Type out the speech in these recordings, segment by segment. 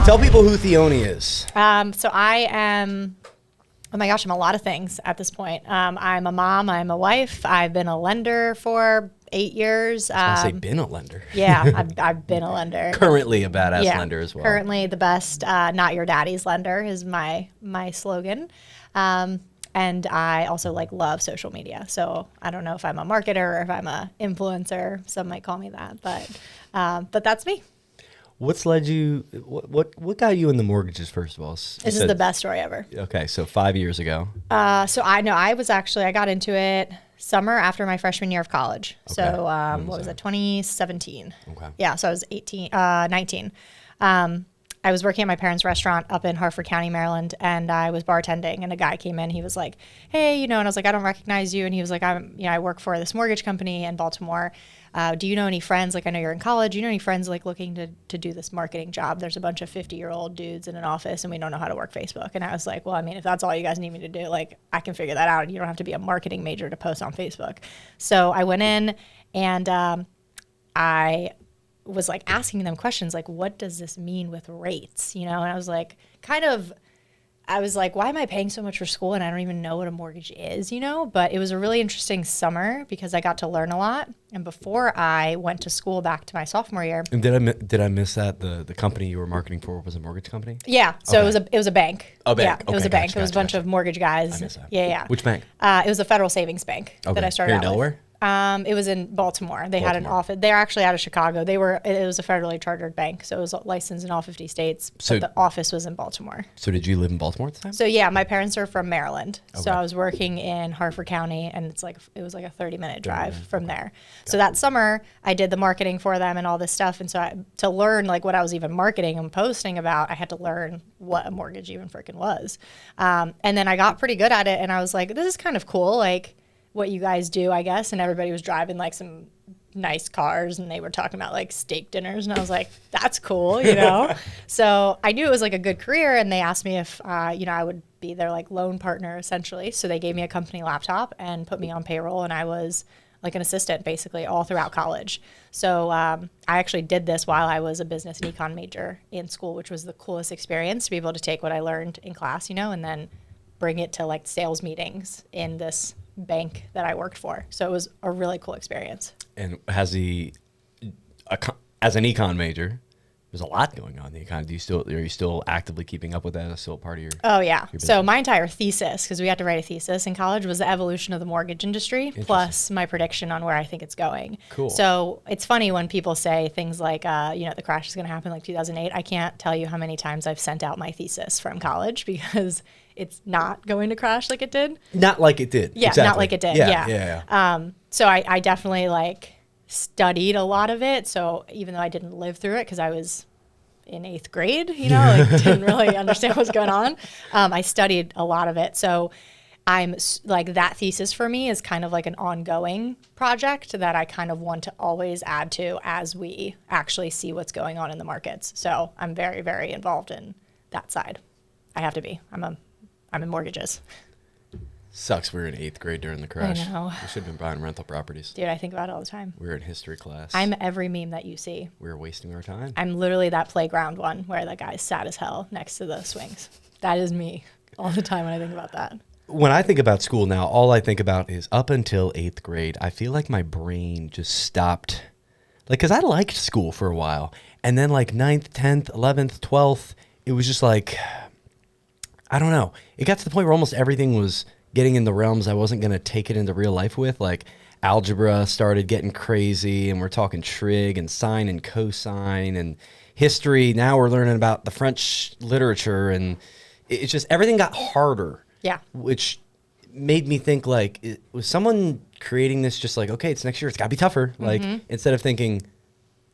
Tell people who Theoni is. So I am, oh my gosh, I'm a lot of things at this point. I'm a mom, I'm a wife, I've been a lender for 8 years. I say been a lender. Yeah, I've been a lender. Currently a badass lender as well. Currently the best, not your daddy's lender is my slogan. And I also love social media. So I don't know if I'm a marketer or if I'm a influencer. Some might call me that, but that's me. What's led you? What got you in the mortgages first of all? This is the best story ever. Okay, so 5 years ago. So I got into it summer after my freshman year of college. Okay. So what was it? 2017. Okay. Yeah. So I was 19. I was working at my parents' restaurant up in Harford County, Maryland, and I was bartending, and a guy came in. He was like, "Hey, and I was like, "I don't recognize you." And he was like, I work for this mortgage company in Baltimore. Do you know any friends? I know you're in college. Do you know any friends looking to do this marketing job? There's a bunch of 50-year-old dudes in an office, and we don't know how to work Facebook." And I was like, "Well, if that's all you guys need me to do, I can figure that out. You don't have to be a marketing major to post on Facebook." So I went in, and I was asking them questions what does this mean with rates? And I was like, why am I paying so much for school and I don't even know what a mortgage is, But it was a really interesting summer because I got to learn a lot. And before I went to school back to my sophomore year. And did I miss that the company you were marketing for was a mortgage company? Yeah. So okay. it was a bank. Oh, bank. Yeah, okay, it was a bank. Gotcha, it was a bunch of mortgage guys. I missed that. Yeah. Which bank? It was a Federal Savings Bank that I started Here out in Delaware? with. It was in Baltimore. They had an office. They're actually out of Chicago. It was a federally chartered bank, so it was licensed in all 50 states. But the office was in Baltimore. So did you live in Baltimore at the time? So yeah, my parents are from Maryland. Okay. So I was working in Harford County, and it was a 30-minute drive from there. So that summer, I did the marketing for them and all this stuff. And so to learn what I was even marketing and posting about, I had to learn what a mortgage even freaking was. And then I got pretty good at it, and I was like, this is kind of cool. What you guys do, I guess. And everybody was driving some nice cars, and they were talking about steak dinners. And I was like, that's cool, So I knew it was a good career. And they asked me if, I would be their loan partner essentially. So they gave me a company laptop and put me on payroll. And I was an assistant basically all throughout college. So I actually did this while I was a business and econ major in school, which was the coolest experience to be able to take what I learned in class, and then bring it to sales meetings in this bank that I worked for. So it was a really cool experience. And as an econ major, there's a lot going on in the econ. Are you still actively keeping up with that? Is still part of your? Oh yeah. So my entire thesis, because we had to write a thesis in college, was the evolution of the mortgage industry plus my prediction on where I think it's going. Cool. So it's funny when people say things like, the crash is going to happen 2008. I can't tell you how many times I've sent out my thesis from college because it's not going to crash like it did. Not like it did. Yeah, exactly. not like it did. Yeah. So I definitely studied a lot of it. So even though I didn't live through it because I was in 8th grade, didn't really understand what's going on. I studied a lot of it. So I'm that thesis for me is kind of an ongoing project that I kind of want to always add to as we actually see what's going on in the markets. So I'm very, very involved in that side. I have to be. I'm in mortgages. Sucks we were in 8th grade during the crash. I know. We should have been buying rental properties. Dude, I think about it all the time. We were in history class. I'm every meme that you see. We were wasting our time. I'm literally that playground one where the guy's sad as hell next to the swings. That is me all the time when I think about that. When I think about school now, all I think about is up until 8th grade, I feel like my brain just stopped. Because I liked school for a while. And then 9th, 10th, 11th, 12th, it was just I don't know. It got to the point where almost everything was getting in the realms I wasn't going to take it into real life with. Algebra started getting crazy, and we're talking trig and sine and cosine and history. Now we're learning about the French literature, and it's just everything got harder. Yeah. Which made me think was someone creating this just okay, it's next year, it's got to be tougher. Instead of thinking,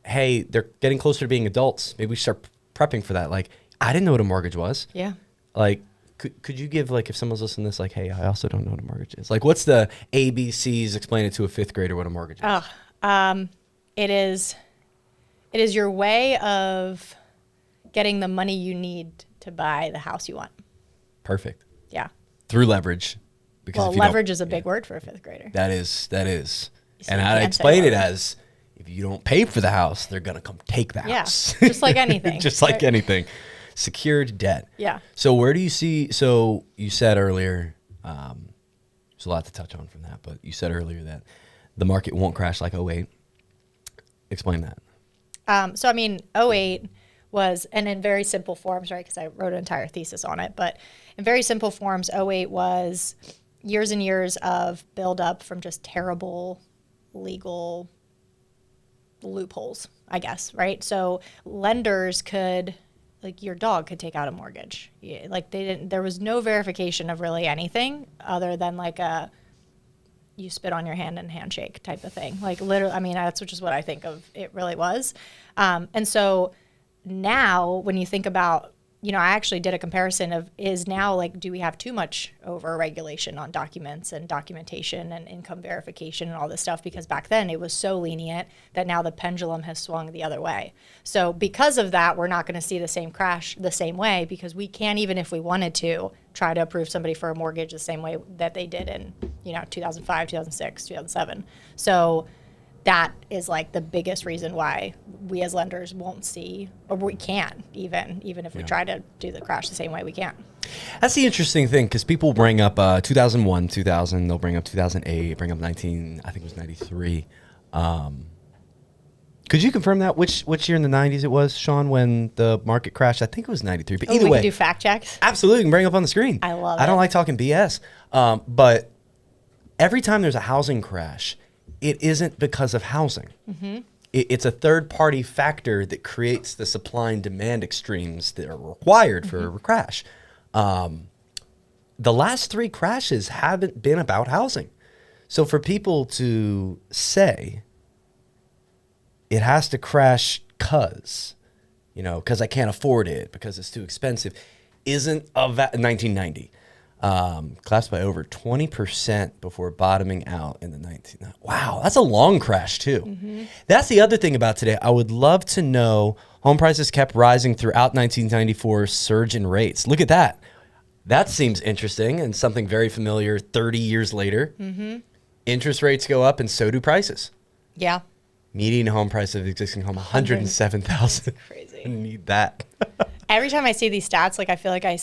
hey, they're getting closer to being adults, maybe we start prepping for that. I didn't know what a mortgage was. Yeah. Could you give if someone's listening to this hey, I also don't know what a mortgage is. What's the ABCs? Explain it to a 5th grader what a mortgage is. It is your way of getting the money you need to buy the house you want. Perfect. Yeah. Through leverage. Because leverage is a big word for a 5th grader. That is. And I'd explain it as if you don't pay for the house, they're gonna come take the house. Yeah. Just like anything. Just like anything. secured debt. Yeah. So where do you see, so you said earlier, there's a lot to touch on from that, but you said earlier that the market won't crash like '08. Explain that. So, I mean, '08 was, and in very simple forms, right, because I wrote an entire thesis on it, but in very simple forms, '08 was years and years of buildup from just terrible legal loopholes, I guess, right? So lenders could, like your dog could take out a mortgage. Yeah, like there was no verification of really anything other than like you spit on your hand and handshake type of thing. Like literally, I mean, that's just what I think of it really was. And so now when you think about, I actually did a comparison of is now like, do we have too much over regulation on documents and documentation and income verification and all this stuff? Because back then it was so lenient that now the pendulum has swung the other way. So because of that, we're not going to see the same crash the same way because we can't, even if we wanted to, try to approve somebody for a mortgage the same way that they did in, 2005, 2006, 2007. So that is like the biggest reason why we as lenders won't see, or we can't even if we try to do the crash the same way, we can't. That's the interesting thing because people bring up 2001, 2000, they'll bring up 2008, bring up I think it was 93. Could you confirm that? Which year in the 90s it was, Sean, when the market crashed? I think it was 93, but either way. We can do fact checks? Absolutely, you can bring it up on the screen. I love it. I don't like talking BS, but every time there's a housing crash, it isn't because of housing. Mm-hmm. It's a third-party factor that creates the supply and demand extremes that are required for a crash. The last three crashes haven't been about housing. So for people to say it has to crash because I can't afford it, because it's too expensive, isn't of 1990. Collapsed by over 20% before bottoming out in the 1990s. Wow, that's a long crash too. Mm-hmm. That's the other thing about today. I would love to know, home prices kept rising throughout 1994 surge in rates. Look at that. That seems interesting and something very familiar 30 years later. Mm-hmm. Interest rates go up and so do prices. Yeah. Median home price of existing home, $107,000. Crazy. I need that. Every time I see these stats, like I feel like I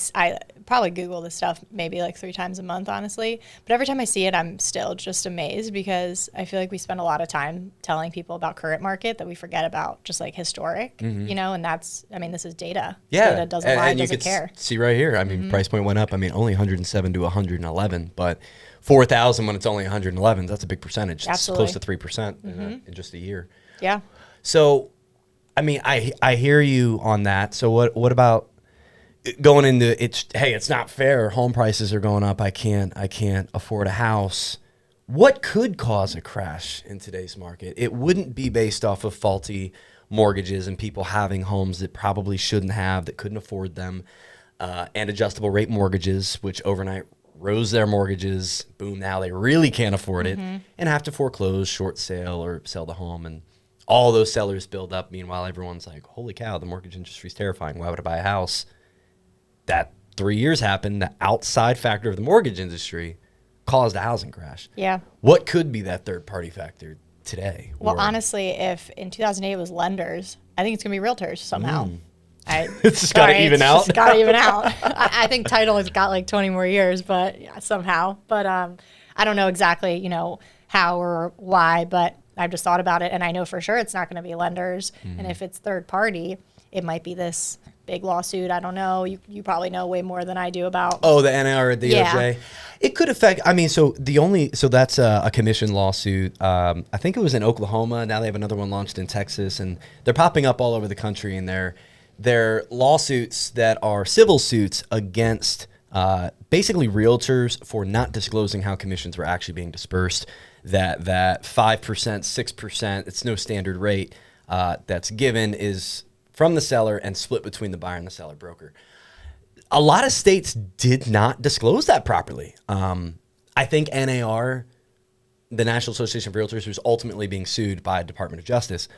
probably Google this stuff maybe like 3 times a month, honestly. But every time I see it, I'm still just amazed because I feel like we spend a lot of time telling people about current market that we forget about just like historic, and that's, this is data. Yeah. Data doesn't lie, doesn't care. See right here. Price point went up. Only 107 to 111, but 4,000 when it's only 111, that's a big percentage. Absolutely. It's close to 3% in just a year. Yeah. So, I hear you on that. So what about going into it's not fair. Home prices are going up. I can't afford a house. What could cause a crash in today's market? It wouldn't be based off of faulty mortgages and people having homes that probably shouldn't have, that couldn't afford them, and adjustable rate mortgages, which overnight rose their mortgages. Boom, now they really can't afford it and have to foreclose, short sale, or sell the home. And all those sellers build up. Meanwhile, everyone's like, holy cow, the mortgage industry is terrifying. Why would I buy a house? That 3 years happened. The outside factor of the mortgage industry caused a housing crash. Yeah. What could be that third-party factor today? Well, honestly, if in 2008 it was lenders, I think it's going to be realtors somehow. It's just got to even out. It's got to even out. I think title has got like 20 more years, but somehow. But I don't know exactly, how or why, but I've just thought about it, and I know for sure it's not going to be lenders. And if it's third party, it might be this big lawsuit. I don't know. You probably know way more than I do about. Oh, the NAR or the DOJ. Yeah. It could affect. So that's a commission lawsuit. I think it was in Oklahoma. Now they have another one launched in Texas, and they're popping up all over the country. And they're lawsuits that are civil suits against basically realtors for not disclosing how commissions were actually being dispersed. That 5%, 6%, it's no standard rate that's given is from the seller and split between the buyer and the seller broker. A lot of states did not disclose that properly. I think NAR, the National Association of Realtors, who's ultimately being sued by the Department of Justice,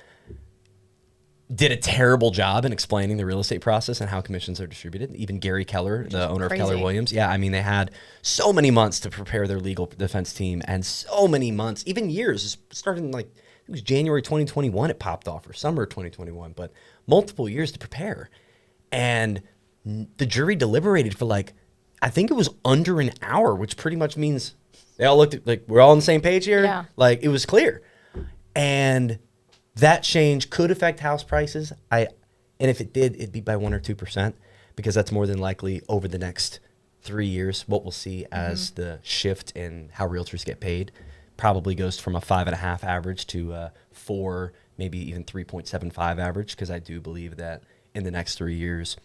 did a terrible job in explaining the real estate process and how commissions are distributed. Even Gary Keller, the owner of Keller Williams. Yeah, they had so many months to prepare their legal defense team, and so many months, even years, starting it was January 2021 it popped off, or summer 2021, but multiple years to prepare. And the jury deliberated for like, I think it was under an hour, which pretty much means they all looked at, like, we're all on the same page here. Yeah. Like, it was clear. And that change could affect house prices. And if it did, it'd be by 1 or 2%, because that's more than likely over the next 3 years. What we'll see as the shift in how realtors get paid probably goes from a 5.5 average to a 4, maybe even 3.75 average, because I do believe that in the next 3 years,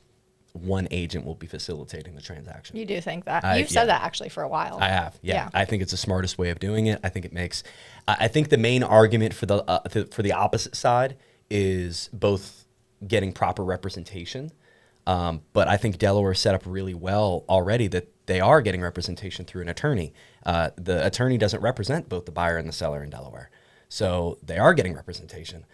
one agent will be facilitating the transaction. You do think that? You've said that actually for a while. I have, yeah. I think it's the smartest way of doing it. I think it makes. I think the main argument for the opposite side is both getting proper representation, but I think Delaware is set up really well already that they are getting representation through an attorney. The attorney doesn't represent both the buyer and the seller in Delaware, so they are getting representation.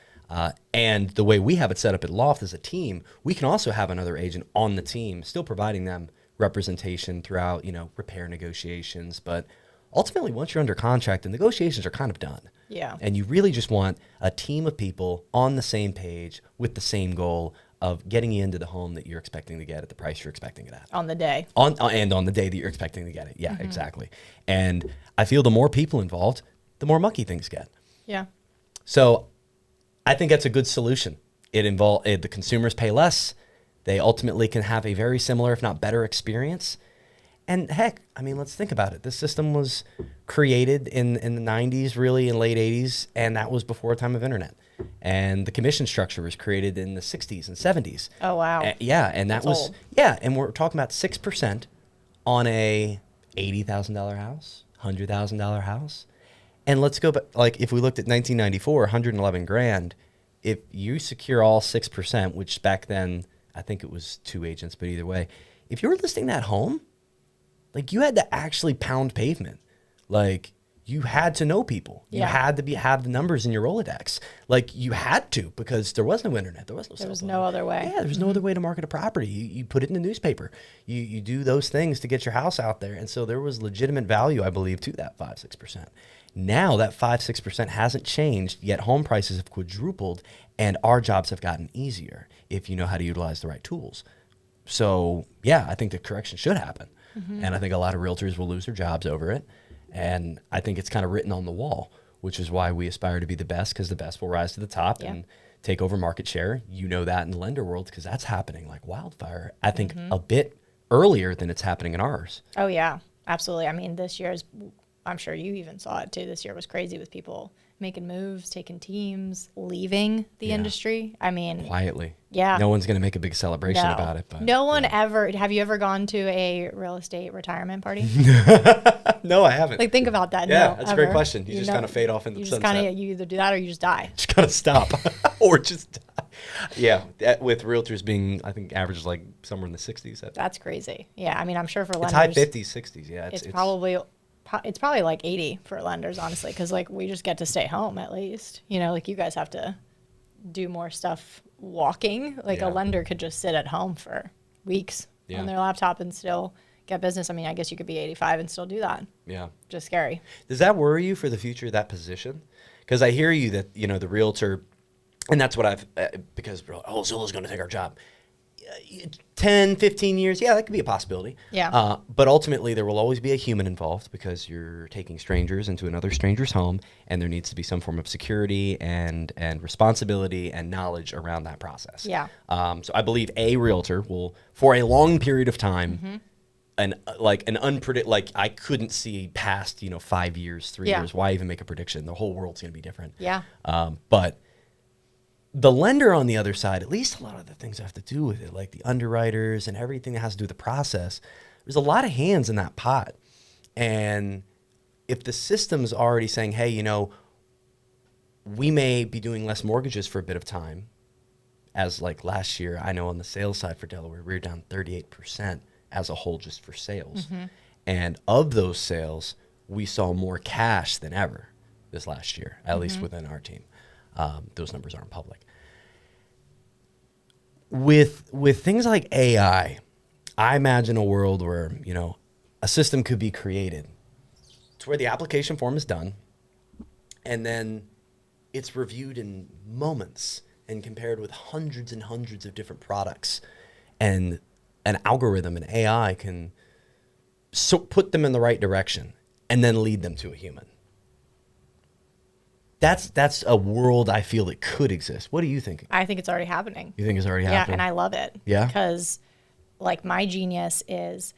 And the way we have it set up at Loft as a team, we can also have another agent on the team, still providing them representation throughout, repair negotiations. But ultimately, once you're under contract, the negotiations are kind of done. Yeah. And you really just want a team of people on the same page with the same goal of getting you into the home that you're expecting to get at the price you're expecting it at. On the day. And on the day that you're expecting to get it. Yeah, exactly. And I feel the more people involved, the more mucky things get. Yeah. So I think that's a good solution. The consumers pay less. They ultimately can have a very similar, if not better, experience. And heck, I mean, let's think about it. This system was created in the 90s, really, in late 80s, and that was before a time of internet. And the commission structure was created in the 60s and 70s. Oh, wow. And that was old. Yeah, and we're talking about 6% on a $80,000 house, $100,000 house. And let's go back, like, if we looked at 1994, 111 grand, if you secure all 6%, which back then, I think it was 2 agents, but either way, if you were listing that home, like, you had to actually pound pavement. Like, you had to know people. You had to have the numbers in your Rolodex. Like, you had to, because there was no internet. There was no cell phone. There was no other way. Yeah, there was no other way to market a property. You put it in the newspaper. You do those things to get your house out there. And so there was legitimate value, I believe, to that 5-6%. Now that 5-6% hasn't changed, yet home prices have quadrupled, and our jobs have gotten easier if you know how to utilize the right tools. So, yeah, I think the correction should happen. And I think a lot of realtors will lose their jobs over it. And I think it's kind of written on the wall, which is why we aspire to be the best, because the best will rise to the top and take over market share. You know that in the lender world, because that's happening like wildfire, I think, a bit earlier than it's happening in ours. Oh, yeah, absolutely. I mean, this year's, I'm sure you even saw it too. This year was crazy with people making moves, taking teams, leaving the industry. I mean, Quietly. Yeah. No one's going to make a big celebration about it. But no one ever. Have you ever gone to a real estate retirement party? No, I haven't. Like, think about that. Yeah, No, that's a ever. great question. You just kind of fade off into the sunset. You either do that or you just die. Just got to stop or just die. Yeah, with realtors being, I think, average like somewhere in the 60s. That's crazy. Yeah, I mean, I'm sure for lenders. It's high 50s, 60s. Yeah, it's probably like 80 for lenders, honestly, because like we just get to stay home at least. Like you guys have to do more stuff walking. Like a lender could just sit at home for weeks on their laptop and still get business. I mean, I guess you could be 85 and still do that. Yeah. Just scary. Does that worry you for the future of that position? Because I hear you that, the realtor, and that's what because, Zillow's going to take our job. 10, 15 years, yeah, that could be a possibility. Yeah. But ultimately, there will always be a human involved, because you're taking strangers into another stranger's home, and there needs to be some form of security and responsibility and knowledge around that process. Yeah. So I believe a realtor will, for a long period of time, I couldn't see past 5 years, 3 years. Why even make a prediction? The whole world's going to be different. Yeah. But the lender on the other side, at least a lot of the things have to do with it, like the underwriters and everything that has to do with the process. There's a lot of hands in that pot. And if the system's already saying, hey, we may be doing less mortgages for a bit of time, as like last year, I know on the sales side for Delaware, we were down 38% as a whole just for sales. And of those sales, we saw more cash than ever this last year, at least within our team. Those numbers aren't public. With things like AI, I imagine a world where, a system could be created to where the application form is done, and then it's reviewed in moments and compared with hundreds and hundreds of different products. And an algorithm, an AI can put them in the right direction and then lead them to a human. That's a world I feel that could exist. What do you think? I think it's already happening. You think it's already happening? Yeah, and I love it. Yeah? Because, like, my genius is,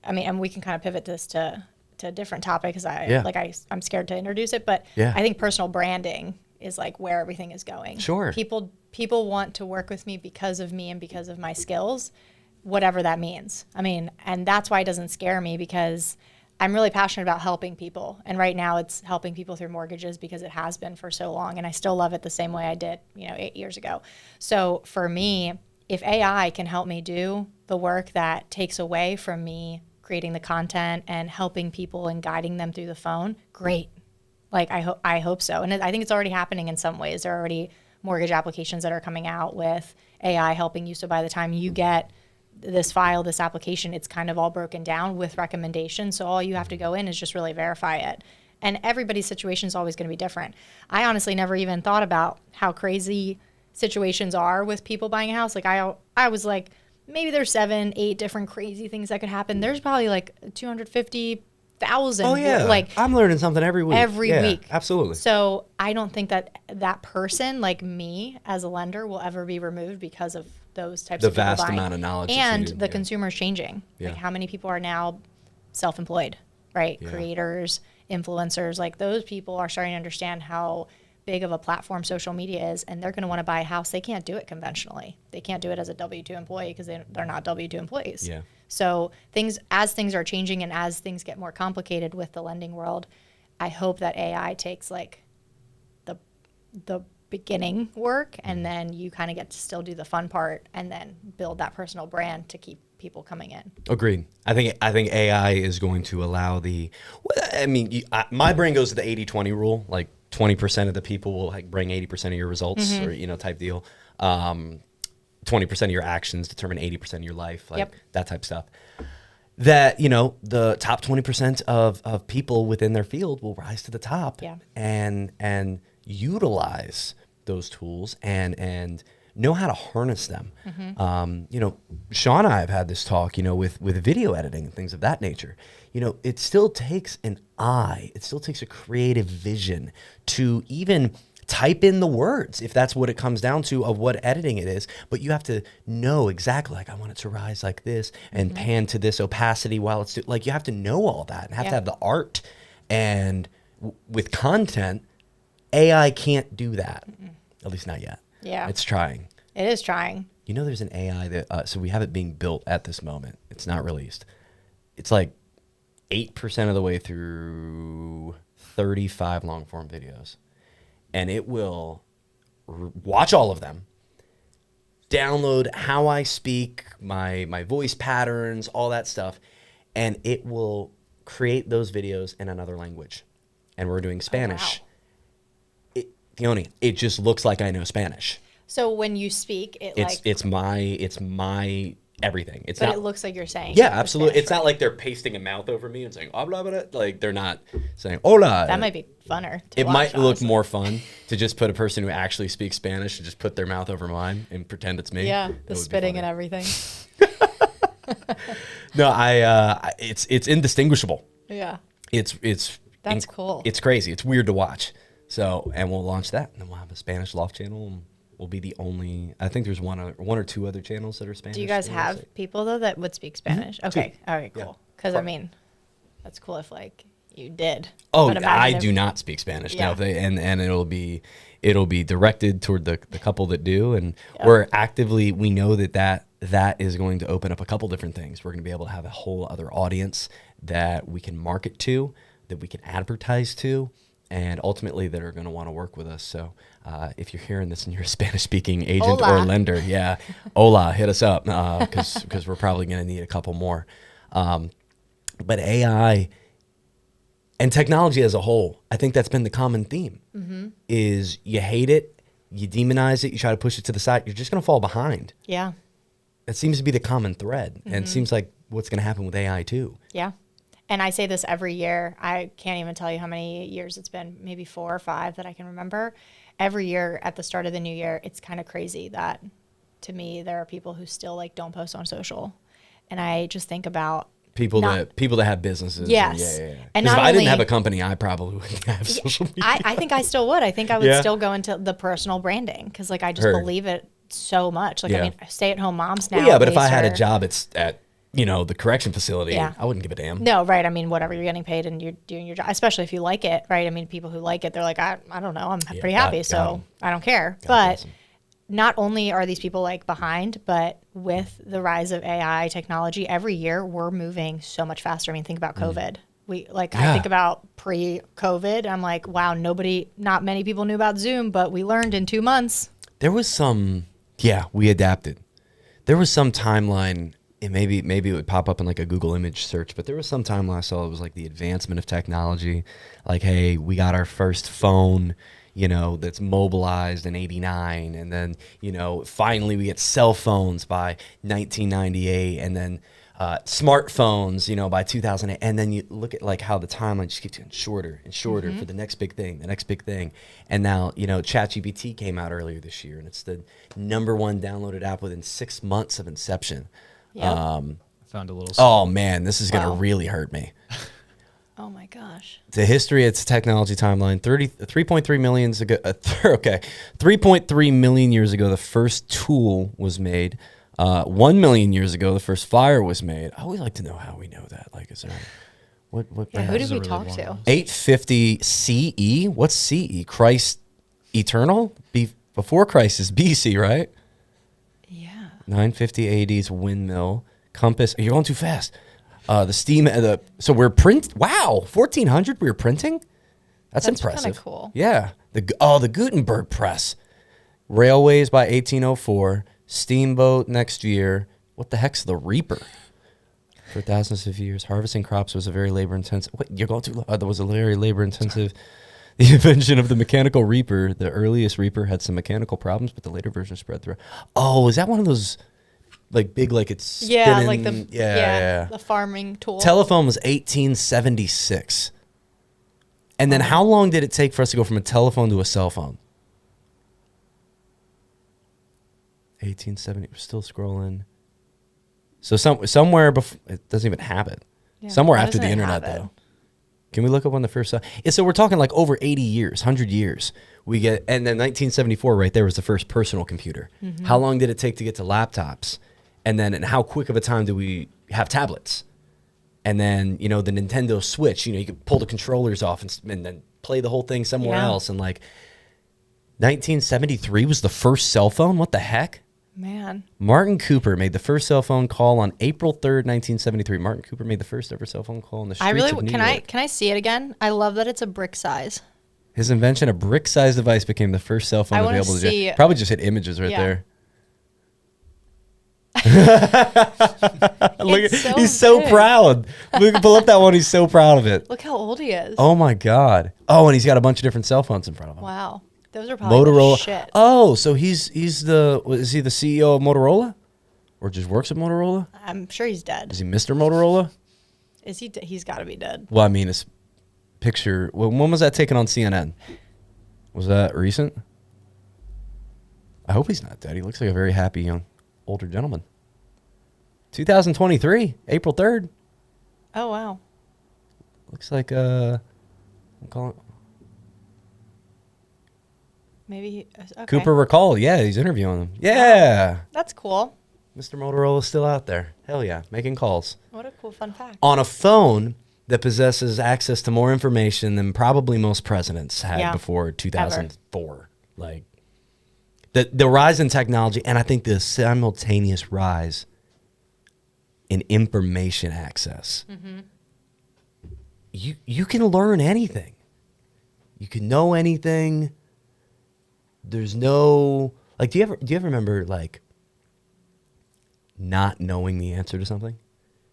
I mean, and we can kind of pivot this to a different topic because I'm scared to introduce it, but I think personal branding is like where everything is going. Sure. People want to work with me because of me and because of my skills, whatever that means. I mean, and that's why it doesn't scare me, because I'm really passionate about helping people. And right now it's helping people through mortgages because it has been for so long. And I still love it the same way I did, 8 years ago. So for me, if AI can help me do the work that takes away from me creating the content and helping people and guiding them through the phone, great. Like, I hope so. And I think it's already happening in some ways. There are already mortgage applications that are coming out with AI helping you. So by the time you get this file, this application, it's kind of all broken down with recommendations. So all you have to go in is just really verify it. And everybody's situation is always going to be different. I honestly never even thought about how crazy situations are with people buying a house. Like I was like, maybe there's 7, 8 different crazy things that could happen. There's probably like 250,000. Oh yeah, like I'm learning something every week. Every week, absolutely. So I don't think that person, like me as a lender, will ever be removed because of those types of people buying. The vast amount of knowledge and the consumer is changing. Yeah. Like how many people are now self-employed, right? Yeah. Creators, influencers, like those people are starting to understand how big of a platform social media is, and they're going to want to buy a house. They can't do it conventionally. They can't do it as a W-2 employee because they're not W-2 employees. Yeah. So as things are changing and as things get more complicated with the lending world, I hope that AI takes like the beginning work, and then you kind of get to still do the fun part and then build that personal brand to keep people coming in. Agreed. I think AI is going to allow my brain goes to the 80-20 rule. Like 20% of the people will like bring 80% of your results, or type deal. 20% of your actions determine 80% of your life, like that type of stuff. That, the top 20% of people within their field will rise to the top and utilize those tools and know how to harness them. Sean and I have had this talk, with video editing and things of that nature. It still takes an eye. It still takes a creative vision to even type in the words, if that's what it comes down to, of what editing it is. But you have to know exactly, like, I want it to rise like this and pan to this opacity while it's like, you have to know all that and have to have the art. And with content, AI can't do that, at least not yet. Yeah. It's trying. It is trying. There's an AI that, so we have it being built at this moment. It's not released. It's like 8% of the way through 35 long form videos. And it will watch all of them, download how I speak, my voice patterns, all that stuff, and it will create those videos in another language. And we're doing Spanish. Oh, wow. Theoni, it just looks like I know Spanish. So when you speak, it's my everything. It looks like you're saying. Yeah, absolutely. Spanish, it's not like they're pasting a mouth over me and saying, oh, blah, blah, blah. Like, they're not saying, hola. That might be funner. It might look more fun to just put a person who actually speaks Spanish and just put their mouth over mine and pretend it's me. Yeah, the spitting and everything. No, it's indistinguishable. Yeah. That's cool. It's crazy. It's weird to watch. So, and we'll launch that, and then we'll have a Spanish Loft channel. And we'll be the only. I think there's one or two other channels that are Spanish. Do you guys have people though that would speak Spanish? Okay. All right. Cool. Because that's cool if like you did. Oh, I do not speak Spanish now. And it'll be directed toward the couple that do, and we know that is going to open up a couple different things. We're going to be able to have a whole other audience that we can market to, that we can advertise to, and ultimately that are going to want to work with us. So if you're hearing this and you're a Spanish-speaking agent or lender, hola, hit us up, because we're probably going to need a couple more. But AI and technology as a whole, I think that's been the common theme, is you hate it, you demonize it, you try to push it to the side, you're just going to fall behind. Yeah. That seems to be the common thread, and it seems like what's going to happen with AI too. Yeah. And I say this every year. I can't even tell you how many years it's been, maybe 4 or 5 that I can remember. Every year at the start of the new year, it's kind of crazy that, to me, there are people who still like don't post on social. And I just think about people that have businesses. Yes. And if I didn't have a company, I probably wouldn't have social media. I think I still would. I think I would still go into the personal branding because like I just believe it so much. Like I mean, stay-at-home moms now. Well, yeah, but if I had a job, it's at the correction facility. I wouldn't give a damn. No, right. I mean, whatever, you're getting paid and you're doing your job, especially if you like it, right? I mean, people who like it, they're like, I don't know, I'm pretty happy, so I don't care. But not only are these people like behind, but with the rise of AI technology, every year we're moving so much faster. I mean, think about COVID. I think about pre-COVID. I'm like, wow, not many people knew about Zoom, but we learned in 2 months. There was we adapted. There was some timeline. And maybe it would pop up in like a Google image search, but there was some time I saw it was like the advancement of technology. Like, hey, we got our first phone, that's mobilized in 89. And then, finally we get cell phones by 1998 and then smartphones, by 2008. And then you look at like how the timeline just keeps getting shorter and shorter for the next big thing, And now, ChatGPT came out earlier this year and it's the #1 downloaded app within 6 months of inception. Yep. Found a little. Oh man, this is gonna really hurt me. Oh my gosh. The history of its technology timeline: 3.3 million ago. 3.3 million years ago, the first tool was made. 1 million years ago, the first fire was made. I always like to know how we know that. Like, is there what? Yeah, who did we talk to? 850 CE. What's CE? Christ eternal? Before Christ is BC, right? 950 AD's windmill compass. You're going too fast. The steam. So we're Wow, 1400. We were printing. That's impressive. Kind of cool. Yeah. The Gutenberg press. Railways by 1804. Steamboat next year. What the heck's the reaper? For thousands of years, harvesting crops was a very labor intensive. Wait, you're going too. That was a very labor intensive. The invention of the mechanical reaper, the earliest reaper had some mechanical problems, but the later version spread through. Oh, is that one of those like big, like it's spinning? Like the farming tool. Telephone was 1876. And then how long did it take for us to go from a telephone to a cell phone? 1870. We're still scrolling. So somewhere before, it doesn't even have it. Yeah, somewhere after the internet, though. Can we look up when the first? So we're talking like over 80 years, 100 years. We get, and then 1974, right there was the first personal computer. Mm-hmm. How long did it take to get to laptops? And how quick of a time do we have tablets? And then, the Nintendo Switch, you could pull the controllers off and then play the whole thing somewhere else. And like 1973 was the first cell phone. What the heck? Man. Martin Cooper made the first cell phone call on April 3rd, 1973. Martin Cooper made the first ever cell phone call in the streets of New York. Can I see it again? I love that it's a brick size. His invention, a brick-sized device, became the first cell phone available to do. Probably just hit images right there. Look, he's so proud. Look, pull up that one. He's so proud of it. Look how old he is. Oh my God. Oh, and he's got a bunch of different cell phones in front of him. Wow. Those are probably Motorola. Shit. Oh, so is he the CEO of Motorola, or just works at Motorola? I'm sure he's dead. Is he Mr. Motorola? Is he? He's got to be dead. Well, I mean, his picture. When was that taken on CNN? Was that recent? I hope he's not dead. He looks like a very happy young older gentleman. 2023, April 3rd. Oh wow. Looks like I'm calling. Maybe okay. Cooper recall. Yeah, he's interviewing him. Yeah. Wow. That's cool. Mr. Motorola's still out there. Hell yeah, making calls. What a cool fun fact. On a phone that possesses access to more information than probably most presidents had before 2004. Ever. Like the rise in technology, and I think the simultaneous rise in information access. Mm-hmm. You can learn anything. You can know anything. There's no like. Do you ever remember like not knowing the answer to something?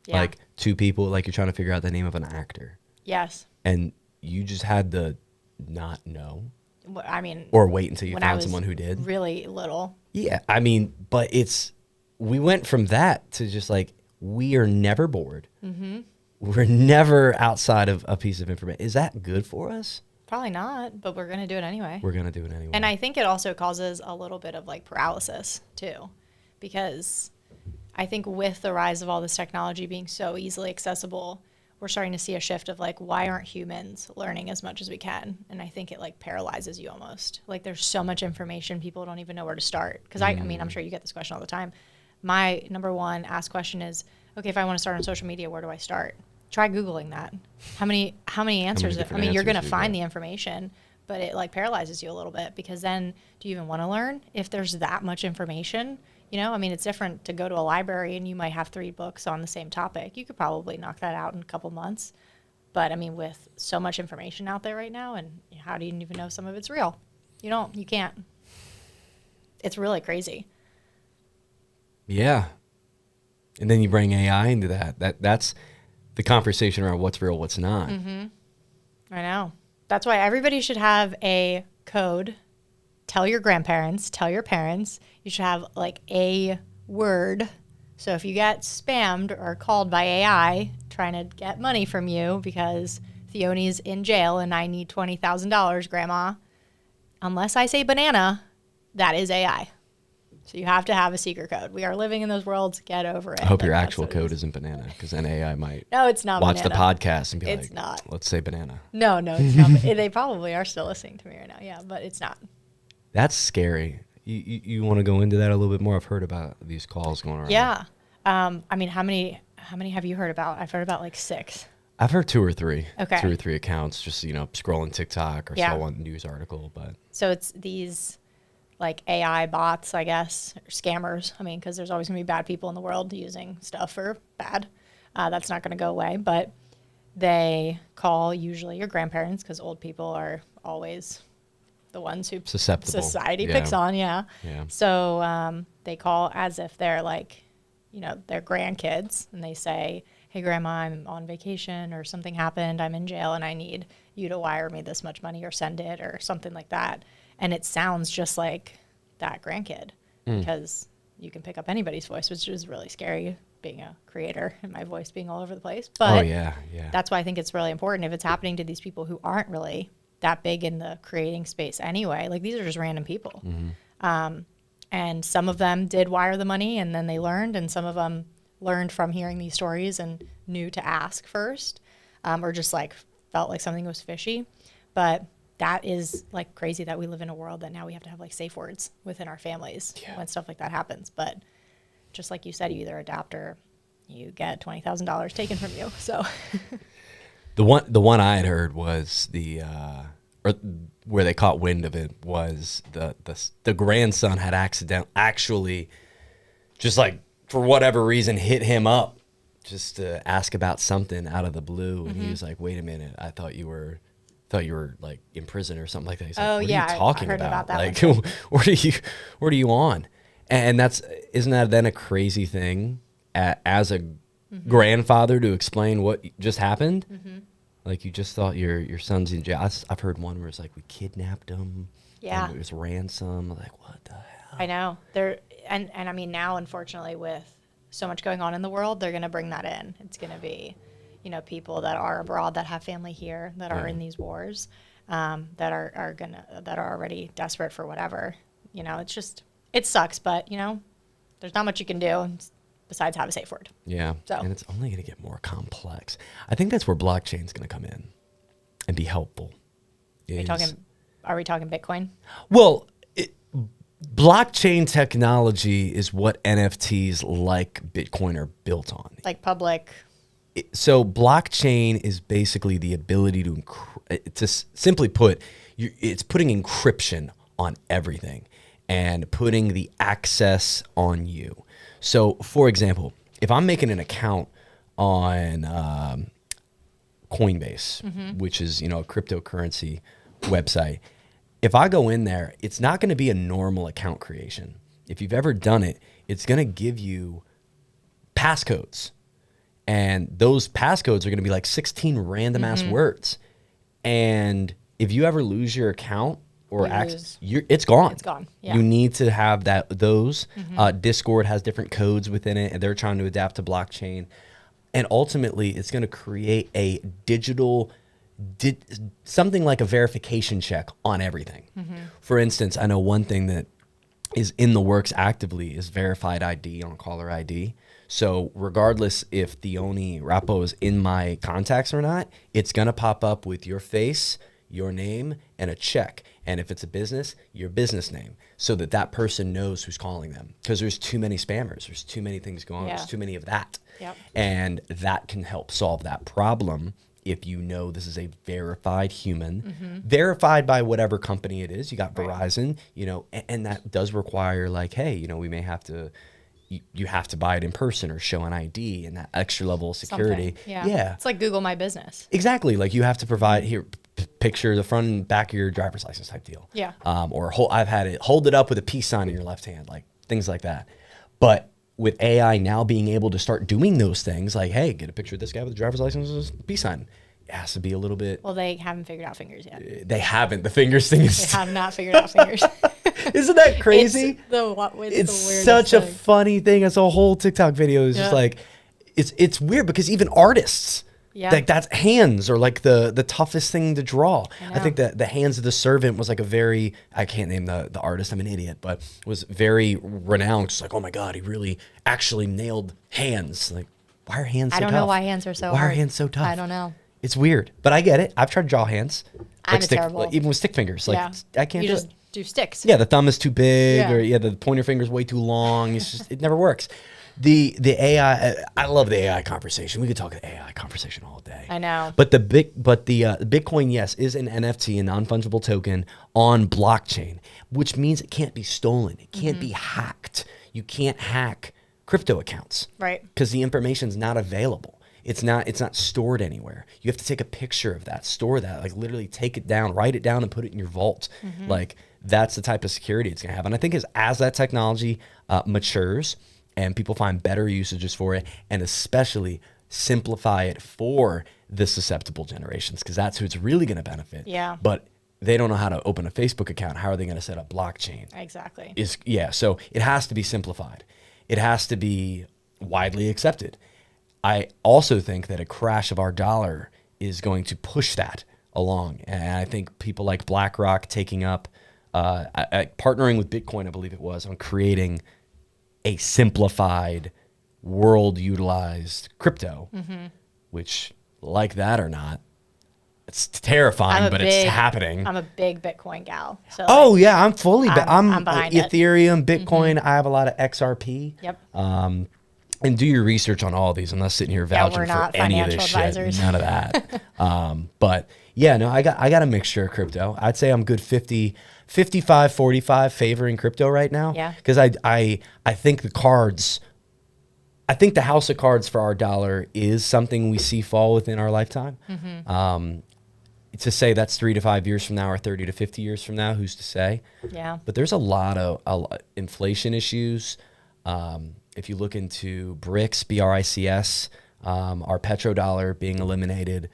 Yeah. Like two people, like you're trying to figure out the name of an actor. Yes. And you just had to not know. Well, I mean, or wait until you found someone who did. Really little. Yeah, I mean, but we went from that to just like we are never bored. Mm-hmm. We're never outside of a piece of information. Is that good for us? Probably not, but we're going to do it anyway. We're going to do it anyway. And I think it also causes a little bit of like paralysis too, because I think with the rise of all this technology being so easily accessible, we're starting to see a shift of like, why aren't humans learning as much as we can? And I think it like paralyzes you almost. Like there's so much information, people don't even know where to start. Because I mean, I'm sure you get this question all the time. My number one asked question is, okay, if I want to start on social media, where do I start? Try Googling that. How many answers? I mean, you're going to find the information, but it like paralyzes you a little bit, because then do you even want to learn if there's that much information? You know, I mean, it's different to go to a library and you might have 3 books on the same topic. You could probably knock that out in a couple months. But I mean, with so much information out there right now, and how do you even know some of it's real? You can't. It's really crazy. Yeah. And then you bring AI into that. That's the conversation around what's real, what's not. Mm-hmm. I know. That's why everybody should have a code. Tell your grandparents, tell your parents. You should have like a word. So if you get spammed or called by AI trying to get money from you because Theoni's in jail and I need $20,000, Grandma, unless I say banana, that is AI. So you have to have a secret code. We are living in those worlds. Get over it. I hope your actual code isn't banana, because then AI might no, it's not watch banana. the podcast and be it's like, not. Let's say banana. No, it's not. They probably are still listening to me right now. Yeah, but it's not. That's scary. You want to go into that a little bit more? I've heard about these calls going around. Yeah. I mean, how many have you heard about? I've heard about like 6. I've heard 2 or 3. Okay. 2 or 3 accounts, just, scrolling TikTok or saw one news article. But so it's these like AI bots, I guess, or scammers. I mean, because there's always going to be bad people in the world using stuff for bad. That's not going to go away. But they call usually your grandparents, because old people are always the ones who susceptible. Society picks on. Yeah. So they call as if they're like, their grandkids, and they say, hey, Grandma, I'm on vacation or something happened. I'm in jail and I need you to wire me this much money or send it or something like that. And it sounds just like that grandkid, because you can pick up anybody's voice, which is really scary, being a creator and my voice being all over the place. But that's why I think it's really important if it's happening to these people who aren't really that big in the creating space anyway. Like, these are just random people. And some of them did wire the money and then they learned, and some of them learned from hearing these stories and knew to ask first, or just like felt like something was fishy. But that is like crazy that we live in a world that now we have to have like safe words within our families when stuff like that happens. But just like you said, you either adapt or you get $20,000 taken from you. So the one I had heard was or where they caught wind of it was the grandson had actually just like for whatever reason hit him up just to ask about something out of the blue, and he was like, "Wait a minute, I thought you were like in prison or something like that." He's like, "What are you talking about? Like, where are you on?" And isn't that then a crazy thing as a grandfather to explain what just happened? Like, you just thought your son's in jail. I've heard one where it's like, we kidnapped him. Yeah. And it was ransom. Like, what the hell? I know. And I mean, now, unfortunately, with so much going on in the world, they're going to bring that in. It's going to be, people that are abroad that have family here that are in these wars, that are already desperate for whatever. It sucks, but there's not much you can do besides have a safe word. Yeah. So. And it's only going to get more complex. I think that's where blockchain's going to come in and be helpful. Are we talking Bitcoin? Well, blockchain technology is what NFTs like Bitcoin are built on. Like public. So blockchain is basically the ability to simply put, it's putting encryption on everything and putting the access on you. So, for example, if I'm making an account on Coinbase, which is, a cryptocurrency website, if I go in there, it's not going to be a normal account creation. If you've ever done it, it's going to give you passcodes. And those passcodes are going to be like 16 random ass words. And if you ever lose your account or access, it's gone. It's gone. Yeah. You need to have those. Discord has different codes within it, and they're trying to adapt to blockchain. And ultimately, it's going to create a digital, something like a verification check on everything. For instance, I know one thing that is in the works actively is verified ID on caller ID. So regardless if Theoni Rappo is in my contacts or not, it's going to pop up with your face, your name, and a check. And if it's a business, your business name, so that that person knows who's calling them. Because there's too many spammers. There's too many things going on. There's too many of that. Yep. And that can help solve that problem if you know this is a verified human, verified by whatever company it is. You got Verizon, you know, and that does require like, hey, you know, we may have to, you have to buy it in person or show an ID and that extra level of security. Yeah. It's like Google My Business. Exactly. Like you have to provide here, picture the front and back of your driver's license type deal. Yeah. Or I've had it, hold it up with a peace sign in your left hand, like things like that. But with AI now being able to start doing those things, like, hey, get a picture of this guy with a driver's license, peace sign. It has to be a little bit. Well, they haven't figured out fingers yet. They haven't. The fingers thing is. They have not figured out fingers. Isn't that crazy? It's such a funny thing. It's a whole TikTok video. It's just like, it's weird because even artists, like that's hands are like the toughest thing to draw. I think that the hands of the servant was like a very, I can't name the artist, I'm an idiot, but was very renowned. It's like, oh my God, he really actually nailed hands. Like, why are hands so tough? I don't know why hands are so hard. Why are hands so tough? I don't know. It's weird, but I get it. I've tried to draw hands. I'm like terrible. Like, even with stick fingers. Like I can't you do just it. do sticks. Yeah, the thumb is too big, or the pointer finger's way too long. It's just, it never works. The AI, I love the AI conversation. We could talk the AI conversation all day. I know. But the Bitcoin, yes, is an NFT, a non-fungible token on blockchain, which means it can't be stolen. It can't be hacked. You can't hack crypto accounts, right? Because the information's not available. It's not stored anywhere. You have to take a picture of that, store that, like literally take it down, write it down and put it in your vault. Like that's the type of security it's gonna have. And I think as that technology matures and people find better usages for it, and especially simplify it for the susceptible generations, because that's who it's really gonna benefit. Yeah. But they don't know how to open a Facebook account. How are they gonna set up blockchain? Exactly. So it has to be simplified. It has to be widely accepted. I also think that a crash of our dollar is going to push that along. And I think people like BlackRock taking up, partnering with Bitcoin, I believe it was, on creating a simplified, world-utilized crypto, which, like that or not, it's terrifying, but it's happening. I'm a big Bitcoin gal. So I'm fully. I'm behind Ethereum, Bitcoin. I have a lot of XRP. Yep. And do your research on all these. I'm not sitting here vouching for any of this shit. None of that. But yeah, no, I got a mixture of crypto. I'd say I'm good 55, 45 favoring crypto right now. Yeah. Because I think the cards, I think the house of cards for our dollar is something we see fall within our lifetime. To say that's 3 to 5 years from now or 30 to 50 years from now, who's to say? Yeah. But there's a lot of inflation issues. If you look into BRICS, BRICS, our petrodollar being eliminated,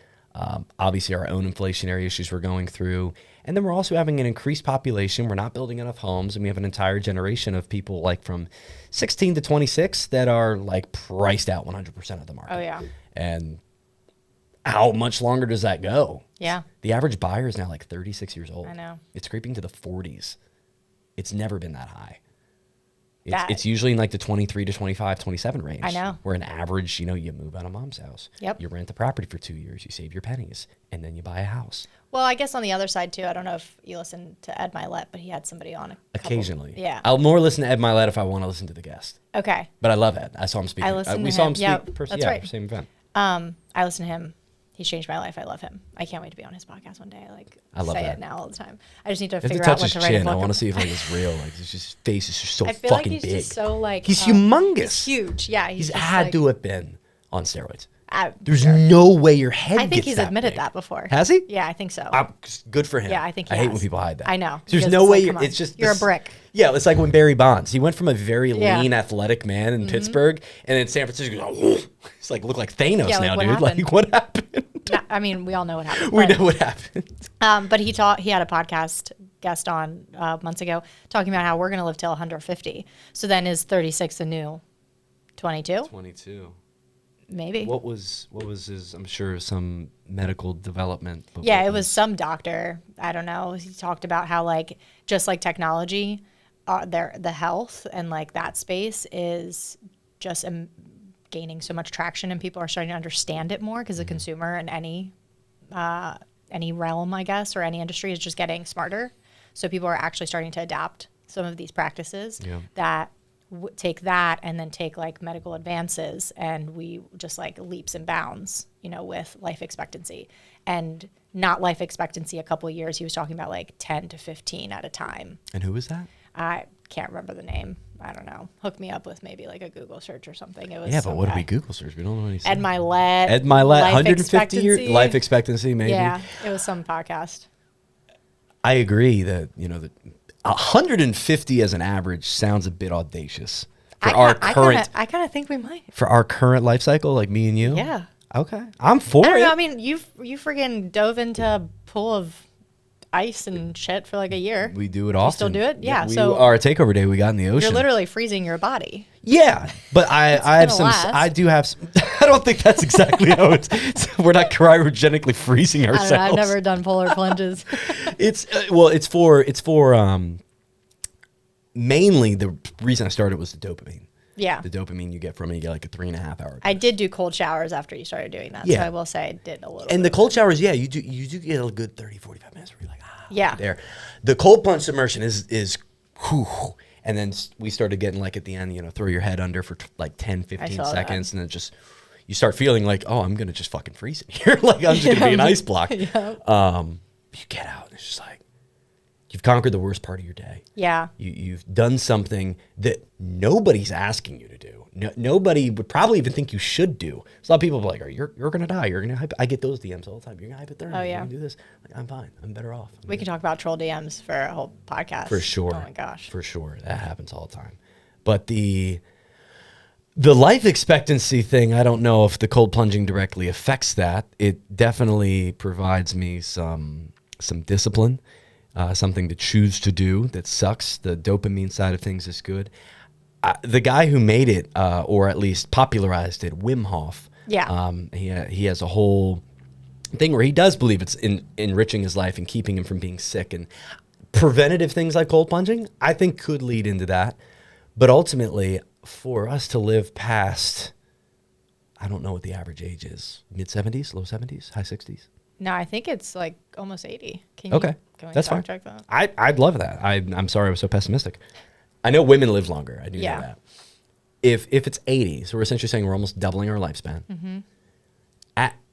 obviously our own inflationary issues we're going through. And then we're also having an increased population. We're not building enough homes, and we have an entire generation of people like from 16 to 26 that are like priced out 100% of the market. Oh, yeah. And how much longer does that go? Yeah. The average buyer is now like 36 years old. I know. It's creeping to the 40s. It's never been that high. It's usually in like the 23 to 25, 27 range. I know. Where an average, you move out of mom's house. Yep. You rent the property for 2 years. You save your pennies. And then you buy a house. Well, I guess on the other side, too, I don't know if you listen to Ed Mylett, but he had somebody on occasionally. Yeah. I'll more listen to Ed Mylett if I want to listen to the guest. Okay. But I love Ed. I saw him speak. I listened to we him. saw him speak. That's right. Same event. I listen to him. He's changed my life. I love him. I can't wait to be on his podcast one day. I love say it now all the time. I just need to figure out what to write a book. I want to see if it's real. Like his face is just so I feel fucking like he's big. Just so like he's humongous. He's huge. Yeah. He's had to have been on steroids. There's no way your head. I think he's admitted that before. Has he? Yeah, I think so. Good for him. Yeah, I think he I hate when people hide that. I know. There's no way. It's just you're a brick. Yeah, it's like when Barry Bonds. He went from a very lean, athletic man in Pittsburgh, and then San Francisco goes, he's like, look like Thanos now, dude. Happened? Like, what happened? I mean, we all know what happened. We know what happened. But he had a podcast guest on months ago talking about how we're going to live till 150. So then is 36 a new 22? 22. Maybe. What was his, I'm sure, some medical development. Yeah, it was some doctor. I don't know. He talked about how, like, just like technology, the health and like that space is just gaining so much traction, and people are starting to understand it more because the consumer in any realm, I guess, or any industry is just getting smarter. So people are actually starting to adapt some of these practices that take that and then take like medical advances, and we just like leaps and bounds, with life expectancy, and not life expectancy a couple of years. He was talking about like 10 to 15 at a time. And who was that? I can't remember the name. I don't know. Hook me up with maybe like a Google search or something. It was but what do we Google search? We don't know anything. Ed Mylett. 150 year life expectancy, maybe. Yeah, it was some podcast. I agree that, 150 as an average sounds a bit audacious for our current. I kind of think we might. For our current life cycle, like me and you. Yeah. Okay, I'm for it. I don't know. I mean, you friggin' dove into a pool of ice and shit for like a year. We do it often. You still do it? Yeah. So our takeover day, we got in the ocean. You're literally freezing your body. Yeah, but I have some. I do have some. I don't think that's exactly how we're not cryogenically freezing ourselves. I don't know, I've never done polar plunges. It's for mainly the reason I started was the dopamine. Yeah. The dopamine you get from it, you get like a 3.5 hour. I did do cold showers after you started doing that. Yeah. So I will say I did a little bit. And the cold showers, you do get a good 30, 45 minutes where you're like, yeah. There. The cold plunge submersion is whew. And then we started getting like at the end, throw your head under for like 10, 15 seconds. And then just, you start feeling like, oh, I'm going to just fucking freeze in here. Like I'm just going to be an ice block. Yeah. You get out and it's just like, you've conquered the worst part of your day. Yeah. You've done something that nobody's asking you to do. Nobody would probably even think you should do. So a lot of people are like, you're going to die. You're going to I get those DMs all the time. You're going to hypothermia. Oh, yeah. You're going to do this. Like, I'm fine. I'm better off. We can talk about troll DMs for a whole podcast. For sure. Oh, my gosh. For sure. That happens all the time. But the life expectancy thing, I don't know if the cold plunging directly affects that. It definitely provides me some discipline. Something to choose to do that sucks. The dopamine side of things is good. The guy who made it, or at least popularized it, Wim Hof. Yeah. He has a whole thing where he does believe it's enriching his life and keeping him from being sick. And preventative things like cold plunging, I think, could lead into that. But ultimately, for us to live past, I don't know what the average age is. Mid-70s, low 70s, high 60s. No, I think it's like almost 80. Can we that's fine. Check that? I'd love that. I'm sorry I was so pessimistic. I know women live longer. I do know that. If it's 80, so we're essentially saying we're almost doubling our lifespan. Mm-hmm.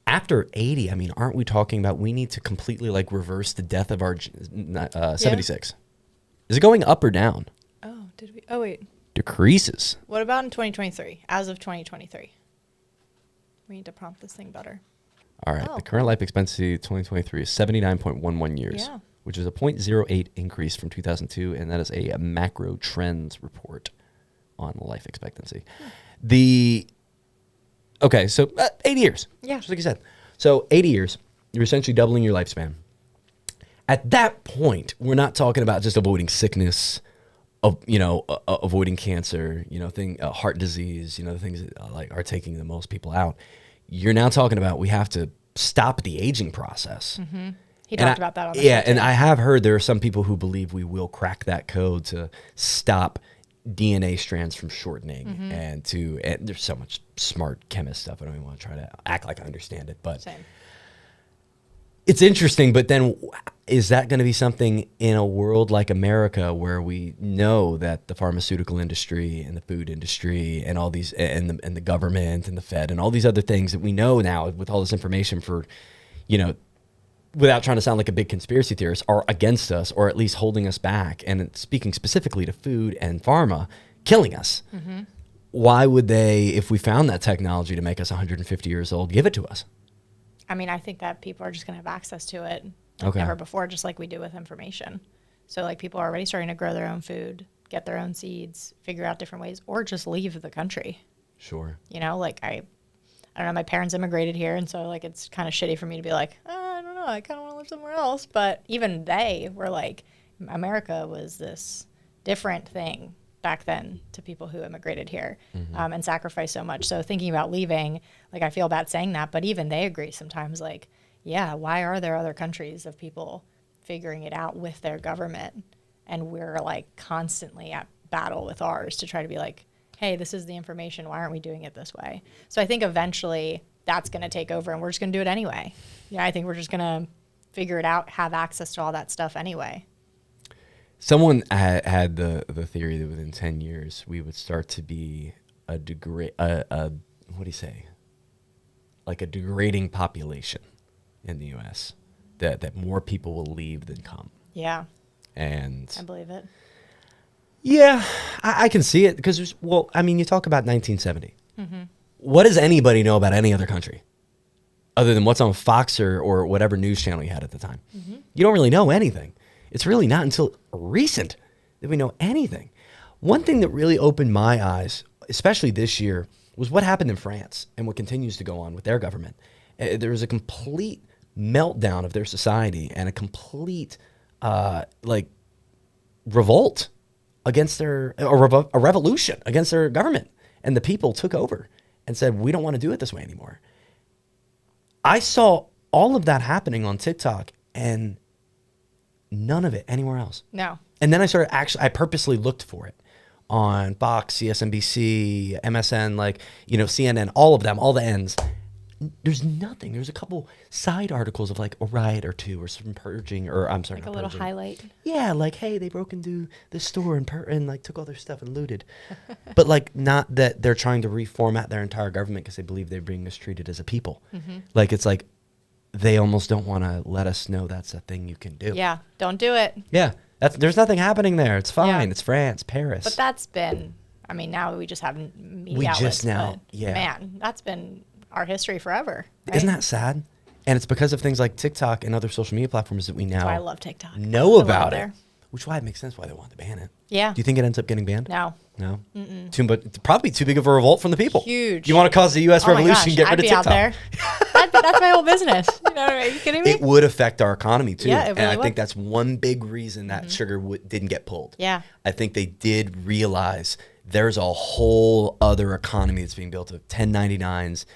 After 80, I mean, aren't we talking about we need to completely like reverse the death of our 76? Is it going up or down? Oh, did we? Oh, wait. Decreases. What about in 2023? As of 2023, we need to prompt this thing better. All right. The current life expectancy 2023 is 79.11 years, which is a 0.08 increase from 2002, and that is a macro trends report on life expectancy. So 80 years. Yeah. Just like you said. So 80 years, you're essentially doubling your lifespan. At that point, we're not talking about just avoiding sickness, avoiding cancer, heart disease, the things that like are taking the most people out. You're now talking about we have to stop the aging process. Mm-hmm. He talked about that on the show too. And I have heard there are some people who believe we will crack that code to stop DNA strands from shortening. Mm-hmm. And there's so much smart chemist stuff. I don't even want to try to act like I understand it. But same. It's interesting, but then is that going to be something in a world like America where we know that the pharmaceutical industry and the food industry and all these and the government and the Fed and all these other things that we know now with all this information for, without trying to sound like a big conspiracy theorist, are against us or at least holding us back, and speaking specifically to food and pharma, killing us. Mm-hmm. Why would they, if we found that technology to make us 150 years old, give it to us? I mean, I think that people are just going to have access to it like never before, just like we do with information. So like people are already starting to grow their own food, get their own seeds, figure out different ways, or just leave the country. Sure. I don't know, my parents immigrated here, and so like it's kind of shitty for me to be like, I don't know, I kind of want to live somewhere else. But even they were like, America was this different thing back then to people who immigrated here, mm-hmm. And sacrificed so much. So thinking about leaving, like I feel bad saying that, but even they agree sometimes, like, yeah, why are there other countries of people figuring it out with their government And we're like constantly at battle with ours to try to be like, hey, this is the information. Why aren't we doing it this way? So I think eventually that's going to take over and we're just going to do it anyway. Yeah, I think we're just going to figure it out, have access to all that stuff anyway. Someone had the theory that within 10 years we would start to be what do you say? Like a degrading population in the U.S. That more people will leave than come. Yeah. And I believe it. Yeah, I can see it because, you talk about 1970. Mm-hmm. What does anybody know about any other country other than what's on Fox or whatever news channel you had at the time? Mm-hmm. You don't really know anything. It's really not until recent that we know anything. One thing that really opened my eyes, especially this year, was what happened in France and what continues to go on with their government. There was a complete meltdown of their society and a complete revolt against a revolution against their government. And the people took over and said, we don't want to do it this way anymore. I saw all of that happening on TikTok and none of it anywhere else. No. And then I purposely looked for it on Fox, CSNBC, MSN, CNN, all of them, all the ends. There's nothing. There's a couple side articles of like a riot or two or some purging, or I'm sorry, like a little purging. Highlight. Yeah, like, hey, they broke into the store and like took all their stuff and looted. But like, not that they're trying to reformat their entire government because they believe they're being mistreated as a people. Mm-hmm. Like, it's like they almost don't want to let us know that's a thing you can do. Yeah, don't do it. Yeah, there's nothing happening there. It's fine. Yeah. It's France, Paris. But that's been, now we just have media we outlets, just now, yeah. Man, that's been our history forever. Right? Isn't that sad? And it's because of things like TikTok and other social media platforms that we now I love TikTok. Know about it. Which why it makes sense why they want to ban it. Yeah. Do you think it ends up getting banned? No. No? But probably too big of a revolt from the people. Huge. You want to cause the U.S. revolution, get rid of TikTok. I'd be out there. That's my whole business. Are you kidding me? It would affect our economy too. Yeah, it really and I would. think that's one big reason that sugar didn't get pulled. Yeah. I think they did realize there's a whole other economy that's being built of 1099s.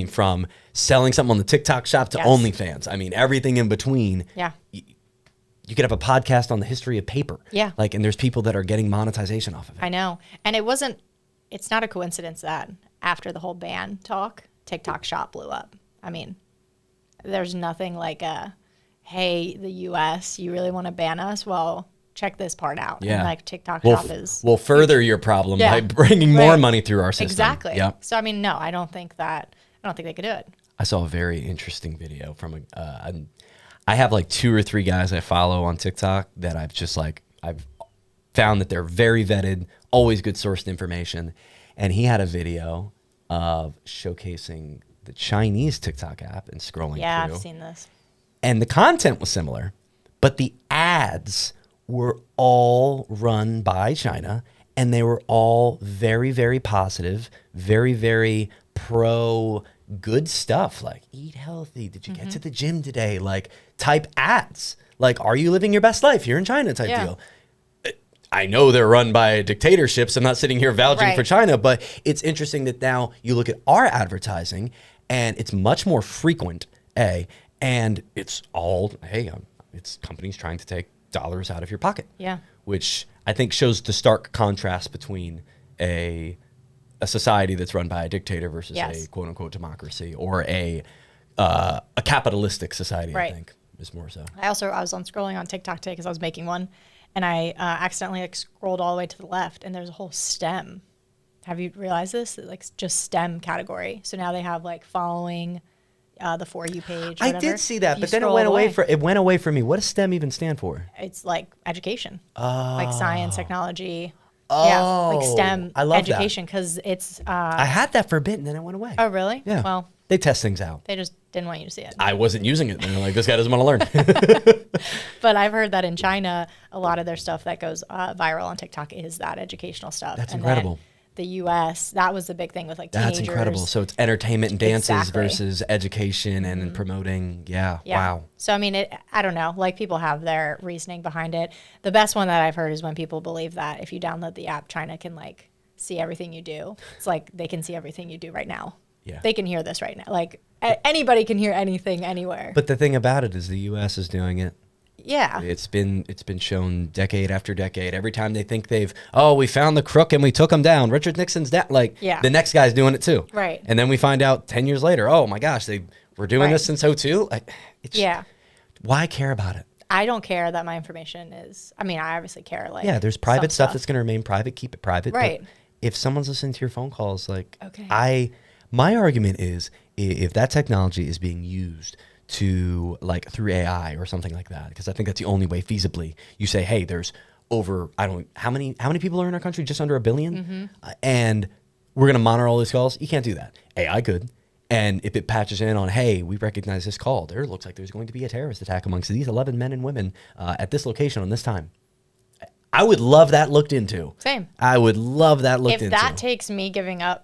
From selling something on the TikTok shop to OnlyFans. Everything in between. Yeah. You could have a podcast on the history of paper. Yeah. And there's people that are getting monetization off of it. I know. And it's not a coincidence that after the whole ban talk, TikTok shop blew up. There's nothing like hey, the U.S., you really want to ban us? Well, check this part out. Yeah. And TikTok shop is. We'll further your problem by bringing more money through our system. Exactly. Yeah. So, no, I don't think they could do it. I saw a very interesting video from I have 2 or 3 guys I follow on TikTok that I've found that they're very vetted, always good sourced information. And he had a video of showcasing the Chinese TikTok app and scrolling through. Yeah, I've seen this. And the content was similar, but the ads were all run by China, and they were all very, very positive, very, very pro good stuff, like eat healthy, did you get to the gym today, type ads, are you living your best life here in China type deal. I know they're run by dictatorships. I'm not sitting here vouching for China, but it's interesting that now you look at our advertising and it's much more frequent, and it's all, it's companies trying to take dollars out of your pocket. Yeah. Which I think shows the stark contrast between a society that's run by a dictator versus a quote unquote democracy, or a capitalistic society, I think is more so. I was scrolling on TikTok today because I was making one, and I accidentally scrolled all the way to the left, and there's a whole STEM. Have you realized this? Just STEM category. So now they have following the For You page. I did see that, but then it went away. It went away from me. What does STEM even stand for? It's education, oh. Science, technology. Oh, yeah, STEM I love education, because it's. I had that for a bit and then it went away. Oh, really? Yeah. Well, they test things out. They just didn't want you to see it. I wasn't using it. And they're like, this guy doesn't want to learn. But I've heard that in China, a lot of their stuff that goes viral on TikTok is that educational stuff. That's incredible. The U.S., that was the big thing with teenagers. That's incredible. So it's entertainment and dances versus education and promoting. Yeah. Wow. So, I don't know. People have their reasoning behind it. The best one that I've heard is when people believe that if you download the app, China can see everything you do. It's they can see everything you do right now. Yeah. They can hear this right now. Anybody can hear anything anywhere. But the thing about it is the U.S. is doing it. Yeah. It's been shown decade after decade. Every time they think we found the crook and we took him down. Richard Nixon's down. The next guy's doing it too. Right. And then we find out 10 years later, oh my gosh, they were doing this since 2002. Why care about it? I don't care that my information is, I obviously care. There's private stuff that's going to remain private. Keep it private. Right. But if someone's listening to your phone calls, okay. My argument is if that technology is being used to through AI or something like that, because I think that's the only way feasibly you say, hey, there's over, how many people are in our country? Just under 1 billion. And we're going to monitor all these calls. You can't do that. AI could. And if it patches in on, hey, we recognize this call, there looks like there's going to be a terrorist attack amongst these 11 men and women at this location on this time. I would love that looked into. Same. I would love that looked into. If that takes me giving up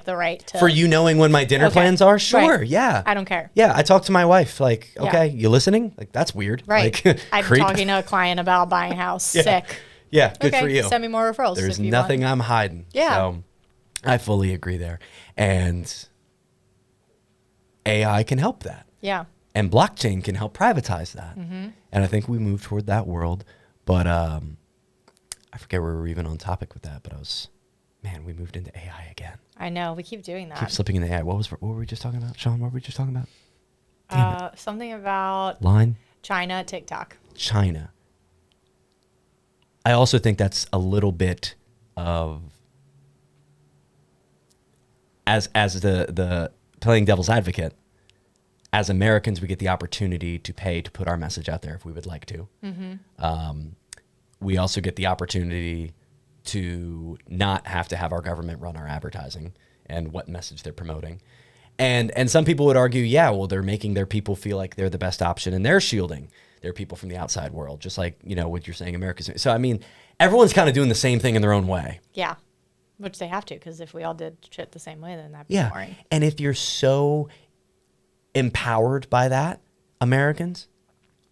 the right to... For you knowing when my dinner plans are? Sure, right. yeah. I don't care. Yeah, I talked to my wife, okay, you listening? That's weird. Right. I'm talking to a client about buying a house, sick. Yeah, good for you. Send me more referrals. There's nothing I'm hiding. Yeah. So I fully agree there. And AI can help that. Yeah. And blockchain can help privatize that. And I think we move toward that world. But I forget where we were even on topic with that, but we moved into AI again. I know. We keep doing that. Keep slipping into AI. What were we just talking about, Sean? What were we just talking about? Something about Line? China, TikTok. China. I also think that's a little bit of, as the playing devil's advocate, as Americans, we get the opportunity to pay to put our message out there if we would like to. We also get the opportunity to not have to have our government run our advertising and what message they're promoting. And some people would argue, they're making their people feel like they're the best option and they're shielding their people from the outside world, just like, what you're saying America's. So, everyone's kind of doing the same thing in their own way. Yeah. Which they have to, because if we all did shit the same way, then that'd be boring. And if you're so empowered by that, Americans,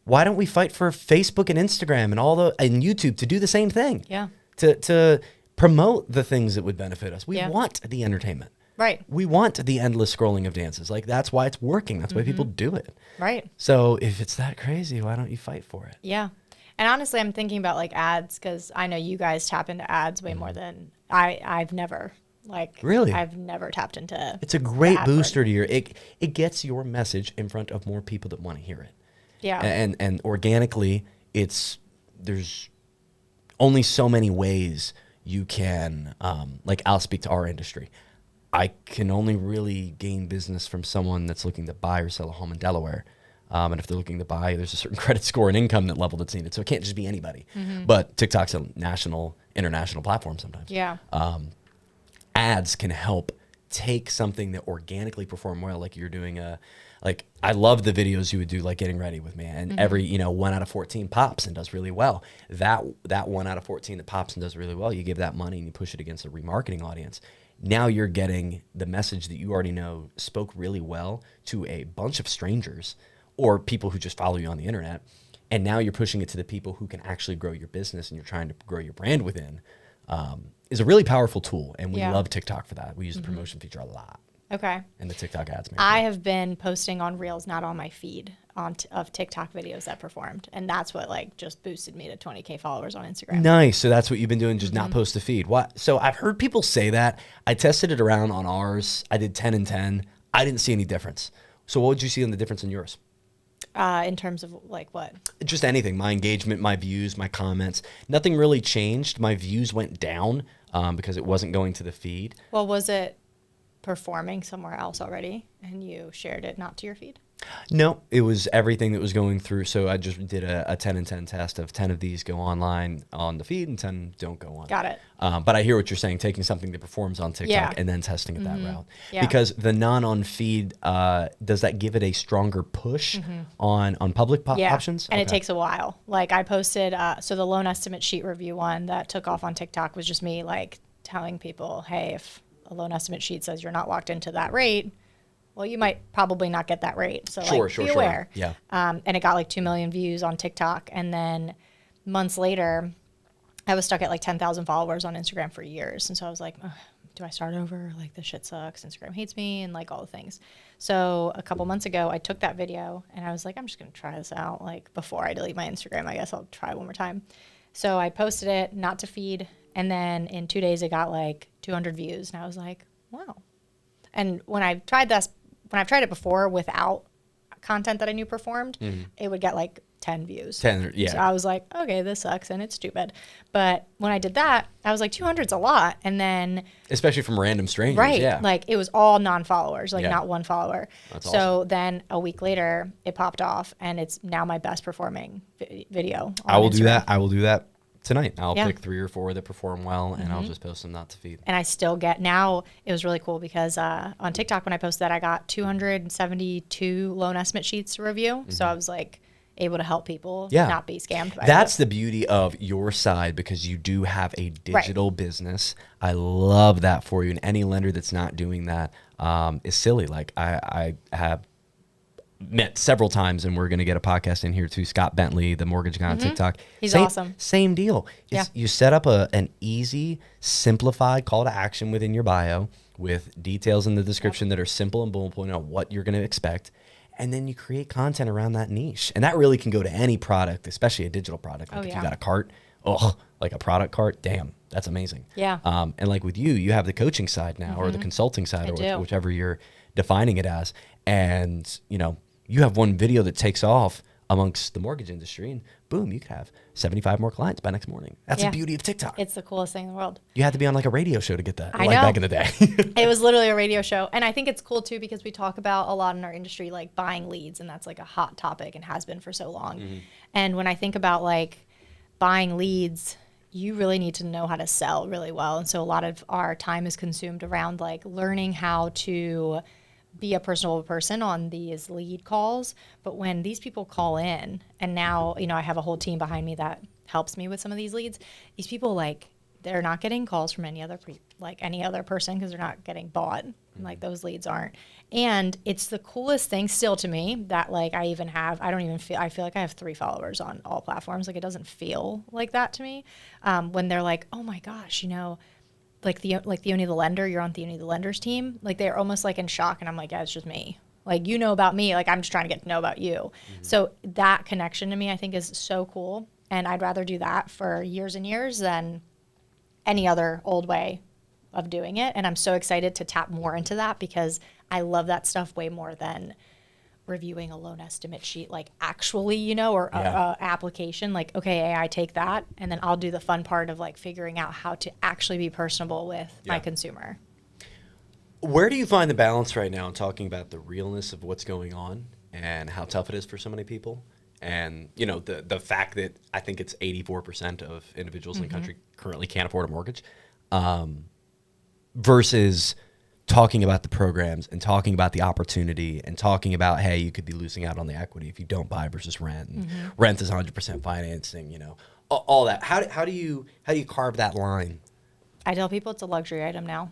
why don't we fight for Facebook and Instagram and YouTube to do the same thing? Yeah. To promote the things that would benefit us. We want the entertainment. Right. We want the endless scrolling of dances. That's why it's working. That's why people do it. Right. So if it's that crazy, why don't you fight for it? Yeah. And honestly, I'm thinking about ads, because I know you guys tap into ads way more than I've never. Really? I've never tapped into. It's a great booster to it gets your message in front of more people that want to hear it. Yeah. And organically, there's only so many ways you can, I'll speak to our industry. I can only really gain business from someone that's looking to buy or sell a home in Delaware. And if they're looking to buy, there's a certain credit score and income level that's needed. So it can't just be anybody. But TikTok's a international platform sometimes. Yeah. Ads can help take something that organically perform well, like you're doing I love the videos you would do, getting ready with me, and every 1 out of 14 pops and does really well. That 1 out of 14 that pops and does really well, you give that money and you push it against a remarketing audience. Now you're getting the message that you already know spoke really well to a bunch of strangers or people who just follow you on the internet, and now you're pushing it to the people who can actually grow your business and you're trying to grow your brand within. Is a really powerful tool, and we love TikTok for that. We use the promotion feature a lot. Okay. And the TikTok ads. I have been posting on Reels, not on my feed, of TikTok videos that performed, and that's what just boosted me to 20K followers on Instagram. Nice. So that's what you've been doing, just not post the feed. What? So I've heard people say that. I tested it around on ours. I did 10 and 10. I didn't see any difference. So what would you see in the difference in yours? In terms of what? Just anything. My engagement, my views, my comments. Nothing really changed. My views went down because it wasn't going to the feed. Well, was it performing somewhere else already and you shared it not to your feed? No, it was everything that was going through. So I just did a 10 and 10 test of 10 of these go online on the feed and 10 don't go on. Got it. But I hear what you're saying, taking something that performs on TikTok and then testing it that route. Yeah. Because the non-on feed, does that give it a stronger push on public options? And it takes a while. I posted, so the loan estimate sheet review one that took off on TikTok was just me telling people, hey, if a loan estimate sheet says you're not locked into that rate, well, you might probably not get that rate. So be aware. Yeah. And it got 2 million views on TikTok. And then months later, I was stuck at 10,000 followers on Instagram for years. And so I was like, do I start over? Like, this shit sucks. Instagram hates me and like all the things. So a couple months ago, I took that video and I was like, I'm just going to try this out. Like, before I delete my Instagram, I guess I'll try one more time. So I posted it, not to feed. And then in 2 days, it got like 200 views. And I was like, wow. And when I've tried it before without content that I knew performed, it would get like 10 views. 10, yeah. So I was like, okay, this sucks and it's stupid. But when I did that, I was like, 200's a lot. And then, especially from random strangers, right, yeah. like it was all non-followers, like Yeah. not one follower. That's so awesome. then a week later, it popped off, and it's now my best performing video. On I will do Instagram. that. I will do that tonight. I'll Yeah. pick 3 or 4 that perform well, and I'll just post them not to feed. And I still get, now it was really cool because on TikTok when I posted that, I got 272 loan estimate sheets to review. So I was like able to help people Yeah. not be scammed by That's it. the beauty of your side, because you do have a digital business. I love that for you. And any lender that's not doing that is silly. Like I have met several times, and we're going to get a podcast in here too. Scott Bentley, the mortgage guy on TikTok. He's awesome. Same deal. Yeah. You set up an easy, simplified call to action within your bio with details in the description that are simple and bullet point on what you're going to expect. And then you create content around that niche. And that really can go to any product, especially a digital product. Like if you got a cart, like a product cart, damn, that's amazing. Yeah. And like with you have the coaching side now, or the consulting side, or whichever you're defining it as. And, you have one video that takes off amongst the mortgage industry, and boom, you could have 75 more clients by next morning. That's the beauty of TikTok. It's the coolest thing in the world. You had to be on like a radio show to get that, I like know. back in the day. It was literally a radio show. And I think it's cool too, because we talk about a lot in our industry, like buying leads, and that's like a hot topic and has been for so long. And when I think about like buying leads, you really need to know how to sell really well. And so a lot of our time is consumed around like learning how to be a personable person on these lead calls. But when these people call in, and now, I have a whole team behind me that helps me with some of these leads, these people, like, they're not getting calls from any other person, because they're not getting bought. Like, those leads aren't. And it's the coolest thing still to me that, like, I feel like I have 3 followers on all platforms. Like, it doesn't feel like that to me. When they're like, oh my gosh, like Theoni the lender, you're on Theoni the lender's team. Like, they're almost like in shock, and I'm like, yeah, it's just me. Like, you know about me. Like, I'm just trying to get to know about you. So that connection to me, I think, is so cool. And I'd rather do that for years and years than any other old way of doing it. And I'm so excited to tap more into that, because I love that stuff way more than reviewing a loan estimate sheet, like actually, or a application. Like, okay, AI, take that, and then I'll do the fun part of like figuring out how to actually be personable with my consumer. Where do you find the balance right now in talking about the realness of what's going on and how tough it is for so many people? And, the fact that I think it's 84% of individuals in the country currently can't afford a mortgage, versus talking about the programs and talking about the opportunity and talking about, hey, you could be losing out on the equity if you don't buy versus rent. And rent is 100% financing, all that. How do you carve that line? I tell people it's a luxury item now,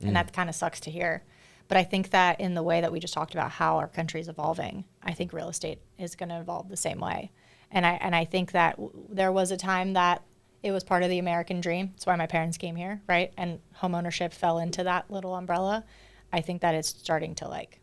and that kind of sucks to hear. But I think that in the way that we just talked about how our country is evolving, I think real estate is going to evolve the same way. And I think that there was a time that it was part of the American dream. That's why my parents came here, right? And homeownership fell into that little umbrella. I think that it's starting to like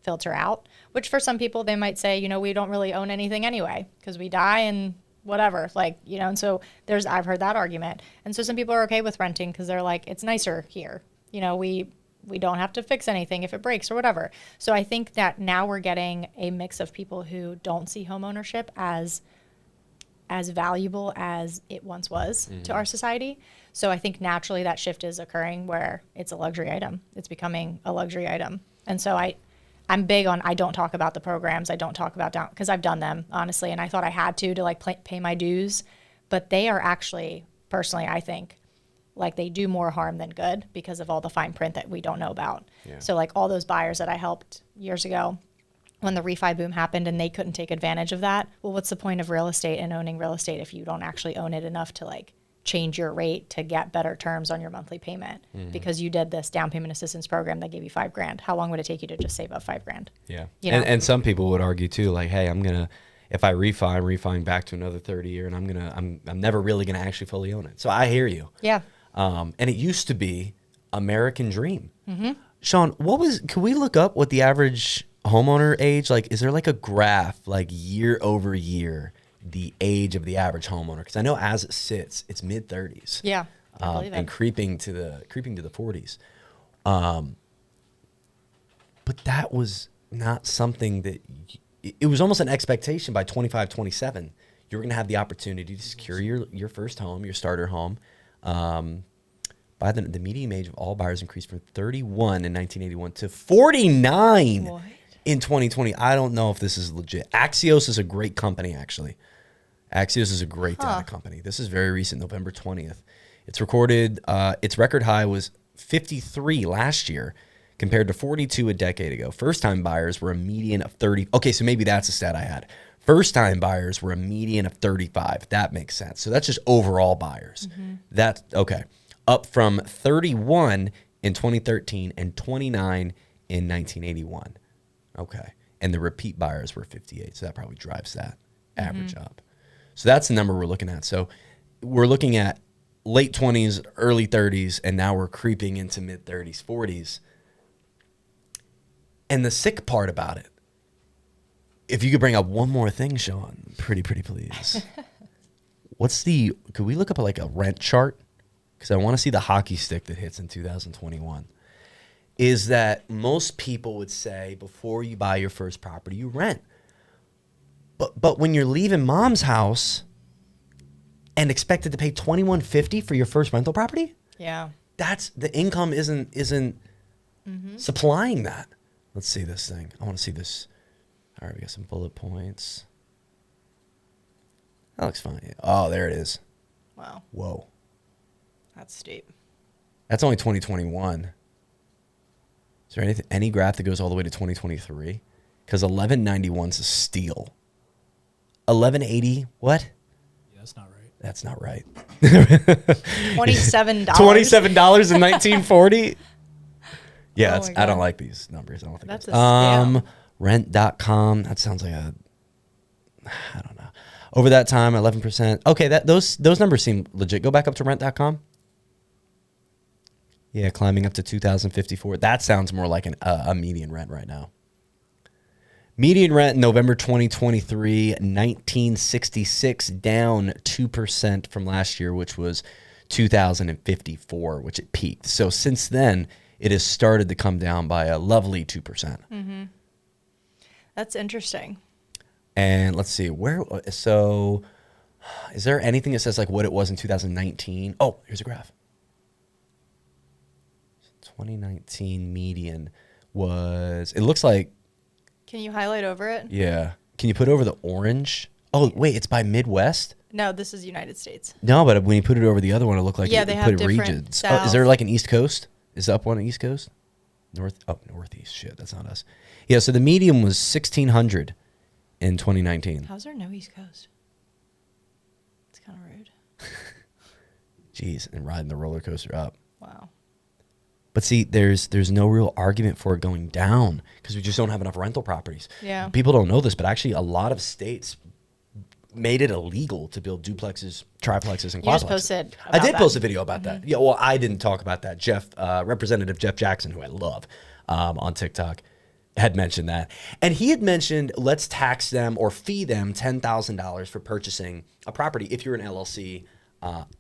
filter out, which for some people they might say, we don't really own anything anyway because we die and whatever, like, and so I've heard that argument. And so some people are okay with renting because they're like, it's nicer here. We don't have to fix anything if it breaks or whatever. So I think that now we're getting a mix of people who don't see homeownership as valuable as it once was to our society. So I think naturally that shift is occurring where it's a luxury item. It's becoming a luxury item. And so I'm big on, I don't talk about the programs. I don't talk about down, because I've done them, honestly. And I thought I had to like pay my dues. But they are actually, personally, I think, like they do more harm than good because of all the fine print that we don't know about. Yeah. So like all those buyers that I helped years ago, when the refi boom happened and they couldn't take advantage of that, well, what's the point of real estate and owning real estate if you don't actually own it enough to like change your rate to get better terms on your monthly payment because you did this down payment assistance program that gave you $5,000? How long would it take you to just save up $5,000? Yeah. And some people would argue too, like, hey, if I refi, I'm refining back to another 30 year and I'm never really going to actually fully own it. So I hear you. Yeah. And it used to be American dream. Sean, can we look up what the average homeowner age, like, is there like a graph, like year over year, the age of the average homeowner? Because I know as it sits, it's mid 30s. Yeah. I believe And it. creeping to the 40s. But that was not something that it was almost an expectation by 25, 27. You're going to have the opportunity to secure your first home, your starter home. By the median age of all buyers increased from 31 in 1981 to 49 What? in 2020. I don't know if this is legit. Axios is a great company, actually. Axios is a great data company. This is very recent, November 20th. It's recorded, its record high was 53 last year compared to 42 a decade ago. First-time buyers were a median of 30. Okay, so maybe that's a stat I had. First-time buyers were a median of 35. That makes sense. So that's just overall buyers. That's okay. Up from 31 in 2013 and 29 in 1981. Okay. And the repeat buyers were 58. So that probably drives that average up. So that's the number we're looking at. So we're looking at late 20s, early 30s, and now we're creeping into mid 30s, 40s. And the sick part about it, if you could bring up one more thing, Sean, pretty please. Could we look up like a rent chart? Because I want to see the hockey stick that hits in 2021. Is that most people would say before you buy your first property, you rent. But when you're leaving mom's house and expected to pay $2,150 for your first rental property, Yeah. that's the income isn't supplying that. Let's see this thing. I want to see this. All right, we got some bullet points. That looks fine. Oh, there it is. Wow. Whoa. That's steep. That's only 2021. Is there any graph that goes all the way to 2023? Because 1191 is a steal. 1180, what? Yeah, that's not right. That's not right. $27. $27 in 1940? Yeah, Oh my I God. don't like these numbers. I don't think That's that's a scam. Rent.com. That sounds like I don't know. Over that time, 11%. Okay, those numbers seem legit. Go back up to rent.com. Yeah, climbing up to 2,054. That sounds more like a median rent right now. Median rent in November 2023, 1966, down 2% from last year, which was 2,054, which it peaked. So since then, it has started to come down by a lovely 2%. That's interesting. And let's see, so is there anything that says like what it was in 2019? Oh, here's a graph. 2019 median was, it looks like, Can you highlight over it? yeah. Can you put over the orange? Oh, wait, it's by Midwest? No, this is United States. No, but when you put it over the other one, it looked like Yeah, it they put have it different regions. Oh, is there like an East Coast? Is the up one East Coast? Northeast. Shit, that's not us. Yeah, so the median was 1,600 in 2019. How's there no East Coast? It's kind of rude. Jeez, and riding the roller coaster up. Wow. But see, there's no real argument for it going down because we just don't have enough rental properties. Yeah. People don't know this, but actually a lot of states made it illegal to build duplexes, triplexes, and You just quadplexes. posted I about did that. post a video about that. Yeah, well, I didn't talk about that. Representative Jeff Jackson, who I love on TikTok, had mentioned that. And he had mentioned, let's tax them or fee them $10,000 for purchasing a property if you're an LLC.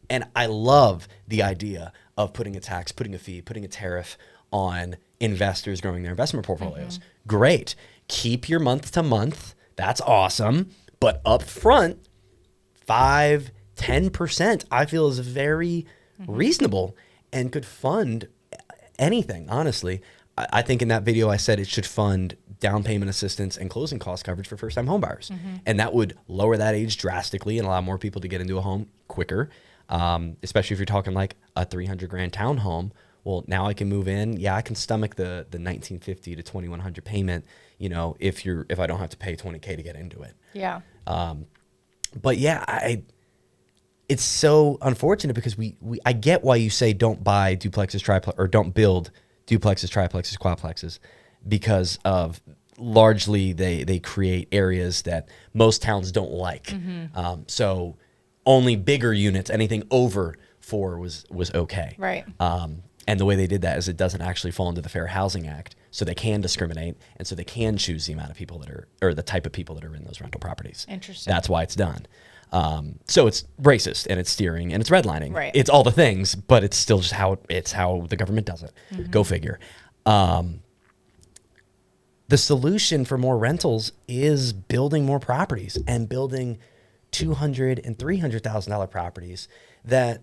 And I love the idea of putting a tax, putting a fee, putting a tariff on investors growing their investment portfolios. Great. Keep your month to month. That's awesome. But up front, 5-10%, I feel is very reasonable and could fund anything, honestly. I think in that video I said it should fund down payment assistance and closing cost coverage for first-time homebuyers. And that would lower that age drastically and allow more people to get into a home quicker, especially if you're talking like a $300,000 townhome. Well, now I can move in. Yeah, I can stomach the $1,950 to $2,100 payment, if I don't have to pay $20K to get into it. Yeah. But yeah, it's so unfortunate because I get why you say don't buy duplexes, or don't build duplexes, triplexes, quadplexes, because of largely they create areas that most towns don't like. So only bigger units, anything over 4 was okay. Right. And the way they did that is it doesn't actually fall into the Fair Housing Act, so they can discriminate, and so they can choose the amount of people that are, or the type of people that are in those rental properties. Interesting. That's why it's done. So it's racist and it's steering and it's redlining. Right. It's all the things, but it's still just how the government does it. Go figure. The solution for more rentals is building more properties and building $200,000 and $300,000 properties that,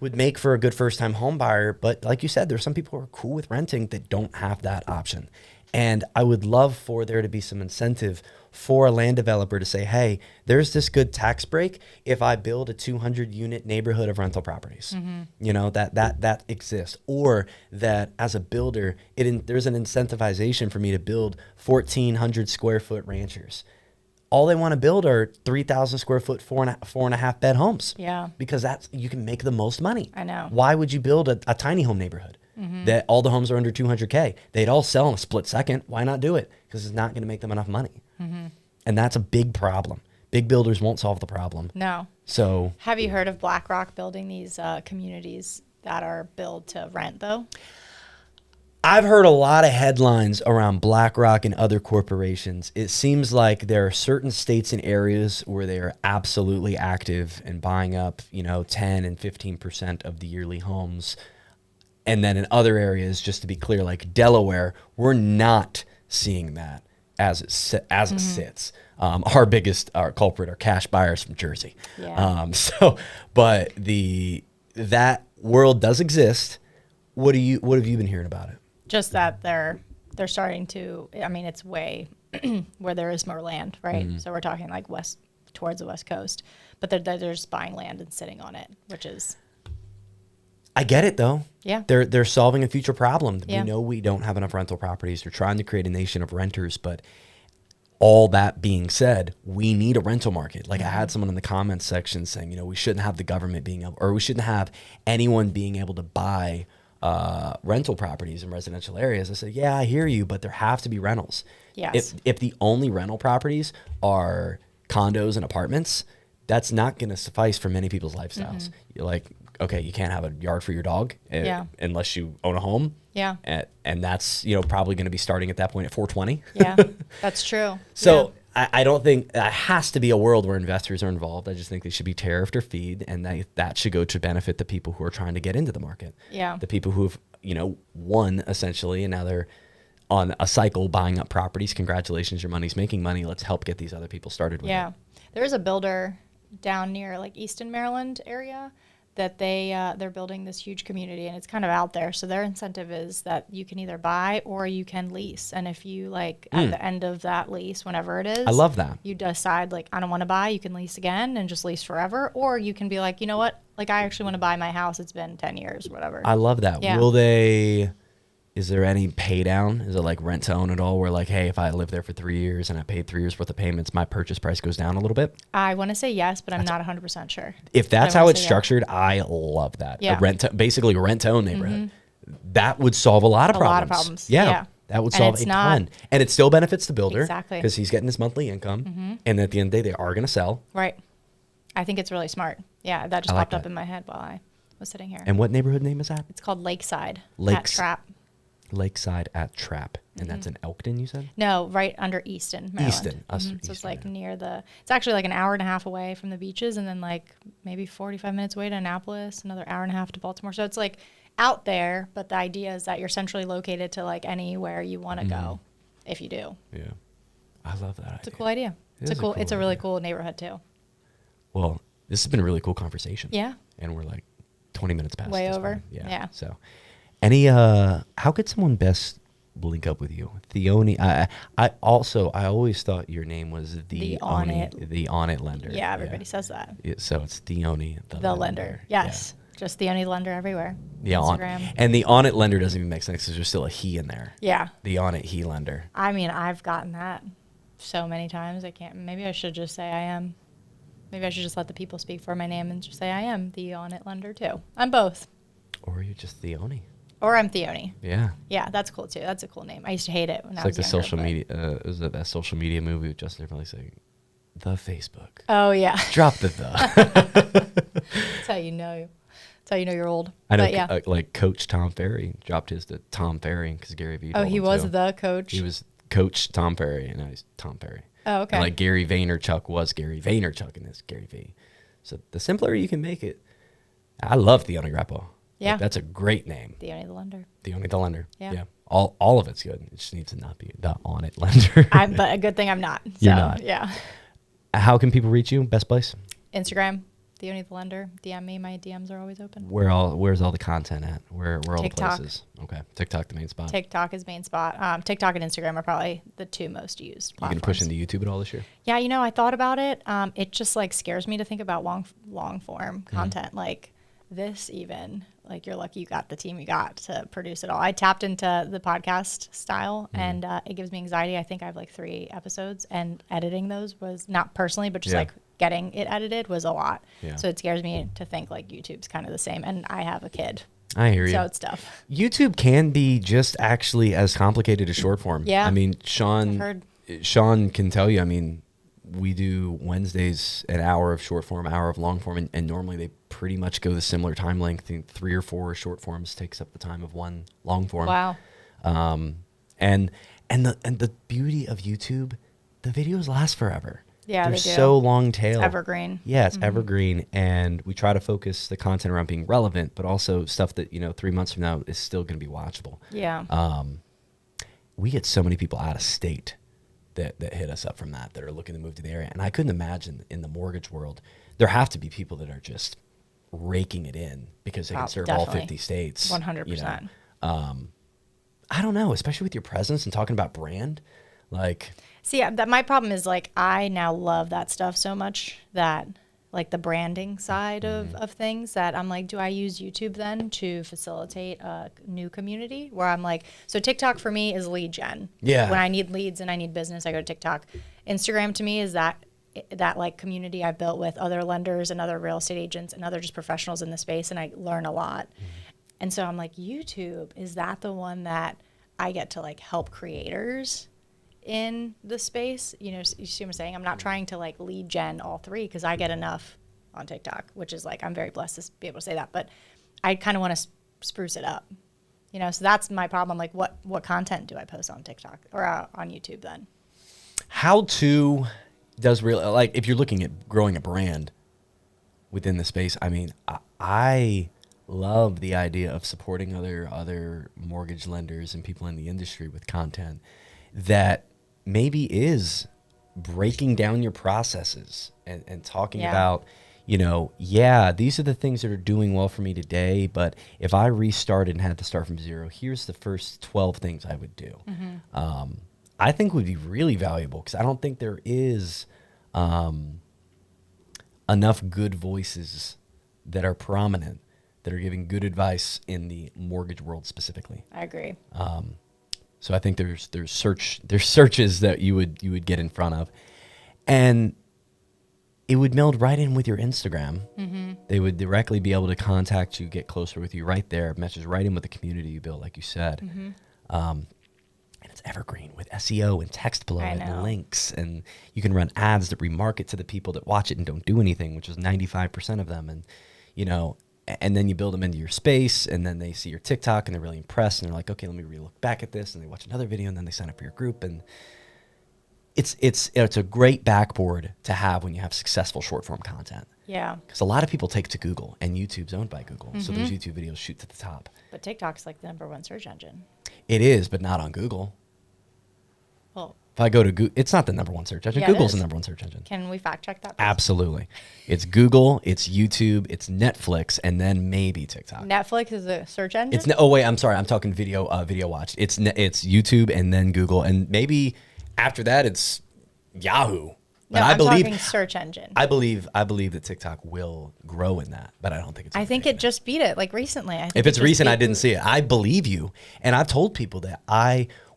would make for a good first-time home buyer. But like you said, there's some people who are cool with renting that don't have that option. And I would love for there to be some incentive for a land developer to say, hey, there's this good tax break if I build a 200-unit neighborhood of rental properties. You know, that exists. Or that as a builder, there's an incentivization for me to build 1,400 square foot ranchers. All they want to build are 3,000 square foot, four and a half bed homes. Yeah. Because you can make the most money. I know. Why would you build a tiny home neighborhood that all the homes are under 200K? They'd all sell in a split second. Why not do it? Because it's not going to make them enough money. And that's a big problem. Big builders won't solve the problem. No. So have you heard of BlackRock building these communities that are built to rent, though? I've heard a lot of headlines around BlackRock and other corporations. It seems like there are certain states and areas where they are absolutely active in buying up, 10 and 15% of the yearly homes. And then in other areas, just to be clear, like Delaware, we're not seeing that as it sits. Our biggest culprit are cash buyers from Jersey. Yeah. But that world does exist. What have you been hearing about it? Just that they're starting to, it's way where there is more land, right? So we're talking like west towards the West Coast, but they're just buying land and sitting on it, which is. I get it though. Yeah. They're solving a future problem. Yeah. We know we don't have enough rental properties. They're trying to create a nation of renters, but all that being said, we need a rental market. Like I had someone in the comments section saying, we shouldn't have the government being able, or we shouldn't have anyone being able to buy rental properties in residential areas. I said, yeah, I hear you, but there have to be rentals. Yes. If the only rental properties are condos and apartments, that's not going to suffice for many people's lifestyles. You're like, okay, you can't have a yard for your dog unless you own a home. Yeah. And that's, probably going to be starting at that point at 420. Yeah, that's true. So I don't think that has to be a world where investors are involved. I just think they should be tariffed or feed, and that should go to benefit the people who are trying to get into the market. Yeah. The people who have, won essentially, and now they're on a cycle buying up properties. Congratulations, your money's making money. Let's help get these other people started with it. There's a builder down near like Easton, Maryland area that they're building this huge community, and it's kind of out there. So their incentive is that you can either buy or you can lease. And if you at the end of that lease, whenever it is, I love that. You decide I don't want to buy, you can lease again and just lease forever. Or you can be like, you know what? I actually want to buy my house. It's been 10 years, whatever. I love that. Yeah. Is there any pay down? Is it like rent to own at all where hey, if I live there for 3 years and I paid 3 years worth of payments, my purchase price goes down a little bit? I want to say yes, but I'm not 100% sure. If that's how it's structured, I love that. Yeah. Basically a rent to own neighborhood. That would solve a lot of problems. A lot of problems. Yeah. That would solve a ton. And it still benefits the builder. Exactly. Because he's getting his monthly income. And at the end of the day, they are going to sell. Right. I think it's really smart. Yeah, that just popped up in my head while I was sitting here. And what neighborhood name is that? It's called Lakeside at Trap. Lakeside at Trap. And that's in Elkton, you said? No, right under Easton, Maryland. Easton. So it's near it's actually an hour and a half away from the beaches, and then maybe 45 minutes away to Annapolis, another hour and a half to Baltimore. So it's out there, but the idea is that you're centrally located to anywhere you want to go, if you do. Yeah. I love that. It's a cool idea. It's a really cool neighborhood too. Well, this has been a really cool conversation. Yeah. And we're 20 minutes past. Way over. Point. Yeah. So how could someone best link up with you? Theoni. I always thought your name was the On It lender. Yeah, everybody says that. So it's Theoni the lender. Yes. Yeah. Just Theoni lender everywhere. Yeah. And the On It lender doesn't even make sense because there's still a he in there. Yeah. The On It he lender. I've gotten that so many times. Maybe I should just say I am. Maybe I should just let the people speak for my name and just say I am the On It lender too. I'm both. Or are you just Theoni? Or I'm Theoni. Yeah. Yeah, that's cool too. That's a cool name. I used to hate it when I was younger. It's younger, social media. Is it that social media movie with Justin Timberlake saying, "The Facebook"? Oh yeah. Drop the. That's how you know That's how you know you're old. I know, But yeah. like Coach Tom Ferry dropped his to Tom Ferry because Gary Vee. Oh, he was too. the coach. He was Coach Tom Ferry, and now he's Tom Ferry. Oh, okay. And like Gary Vaynerchuk was Gary Vaynerchuk, and is Gary Vee. So the simpler you can make it. I love Theoni Rappo. Yeah. Like, that's a great name. Theoni the lender. Theoni the lender. Yeah. All of it's good. It just needs to not be the on it lender. But a good thing I'm not. So, You're not. Yeah. How can people reach you? Best place? Instagram, Theoni the lender. DM me. My DMs are always open. Where's all the content at? Where all the TikTok. places? Okay. TikTok, the main spot. TikTok is main spot. TikTok and Instagram are probably the two most used You platforms. can push into YouTube at all this year? Yeah, I thought about it. It just like scares me to think about long form content like this even. Like you're lucky you got the team you got to produce it all. I tapped into the podcast style and it gives me anxiety. I think I have like 3 episodes and editing those was not personally, but just like getting it edited was a lot. Yeah. So it scares me to think like YouTube's kind of the same. And I have a kid. I hear you. So it's tough. YouTube can be just actually as complicated as short form. Yeah. I mean, I've heard. Sean can tell you, I mean, we do Wednesdays an hour of short form, hour of long form, and normally they pretty much go the similar time length. I think 3 or 4 short forms takes up the time of one long form. Wow. And the beauty of YouTube, the videos last forever. Yeah, They're they do. so long tail. Evergreen. Yeah, it's evergreen, and we try to focus the content around being relevant, but also stuff that 3 months from now is still going to be watchable. Yeah. We get so many people out of state that hit us up from that are looking to move to the area, and I couldn't imagine in the mortgage world there have to be people that are just raking it in because they can serve all 50 states. 100%. I don't know, especially with your presence and talking about brand, like. See, that my problem is like I now love that stuff so much that like the branding side of things that I'm like, do I use YouTube then to facilitate a new community where I'm like, so TikTok for me is lead gen. Yeah. When I need leads and I need business, I go to TikTok. Instagram to me is that like community I've built with other lenders and other real estate agents and other just professionals in the space, and I learn a lot. And so I'm like, YouTube, is that the one that I get to like help creators in the space? You see what I'm saying? I'm not trying to like lead gen all 3 because I get enough on TikTok, which is like, I'm very blessed to be able to say that, but I kind of want to spruce it up, so that's my problem. Like what content do I post on TikTok or on YouTube then? How to does really, like, if you're looking at growing a brand within the space, I mean, I love the idea of supporting other mortgage lenders and people in the industry with content that maybe is breaking down your processes and talking about, these are the things that are doing well for me today, but if I restarted and had to start from zero, here's the first 12 things I would do. I think would be really valuable because I don't think there is enough good voices that are prominent that are giving good advice in the mortgage world specifically. I agree. So I think there's searches that you would get in front of, and it would meld right in with your Instagram. They would directly be able to contact you, get closer with you right there, message right in with the community you built, like you said. And it's evergreen with SEO and text below it and links, and you can run ads that remarket to the people that watch it and don't do anything, which is 95% of them. And and then you build them into your space, and then they see your TikTok and they're really impressed, and they're like, okay, let me look back at this, and they watch another video, and then they sign up for your group. And it's a great backboard to have when you have successful short form content. Yeah. Because a lot of people take to Google, and YouTube's owned by Google, so those YouTube videos shoot to the top. But TikTok's like the #1 search engine. It is, but not on Google. Well, if I go to Google, it's not the #1 search engine. Yeah, Google's the #1 search engine. Can we fact check that, please? Absolutely. It's Google, it's YouTube, it's Netflix, and then maybe TikTok. Netflix is a search engine? Oh wait, I'm sorry. I'm talking video watch. It's YouTube and then Google, and maybe after that it's Yahoo. But no, I'm talking search engine. I believe that TikTok will grow in that, but I don't think it's. I think it just beat it like recently. If it's recent, I didn't see it. I believe you, and I've told people that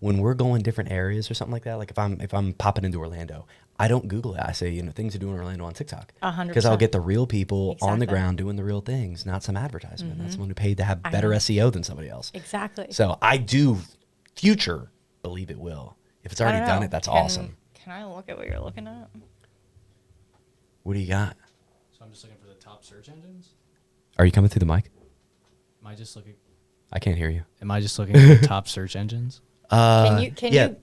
when we're going different areas or something like that, like if I'm popping into Orlando, I don't Google it. I say things to do in Orlando on TikTok. 100%. Because I'll get the real people on the ground doing the real things, not some advertisement. That's someone who paid to have better SEO than somebody else. Exactly. So I do believe it will. If it's already done it, that's awesome. Can I look at what you're looking at? What do you got? So I'm just looking for the top search engines. Are you coming through the mic? Am I just looking? I can't hear you. Am I just looking at the top search engines? Can Yeah, you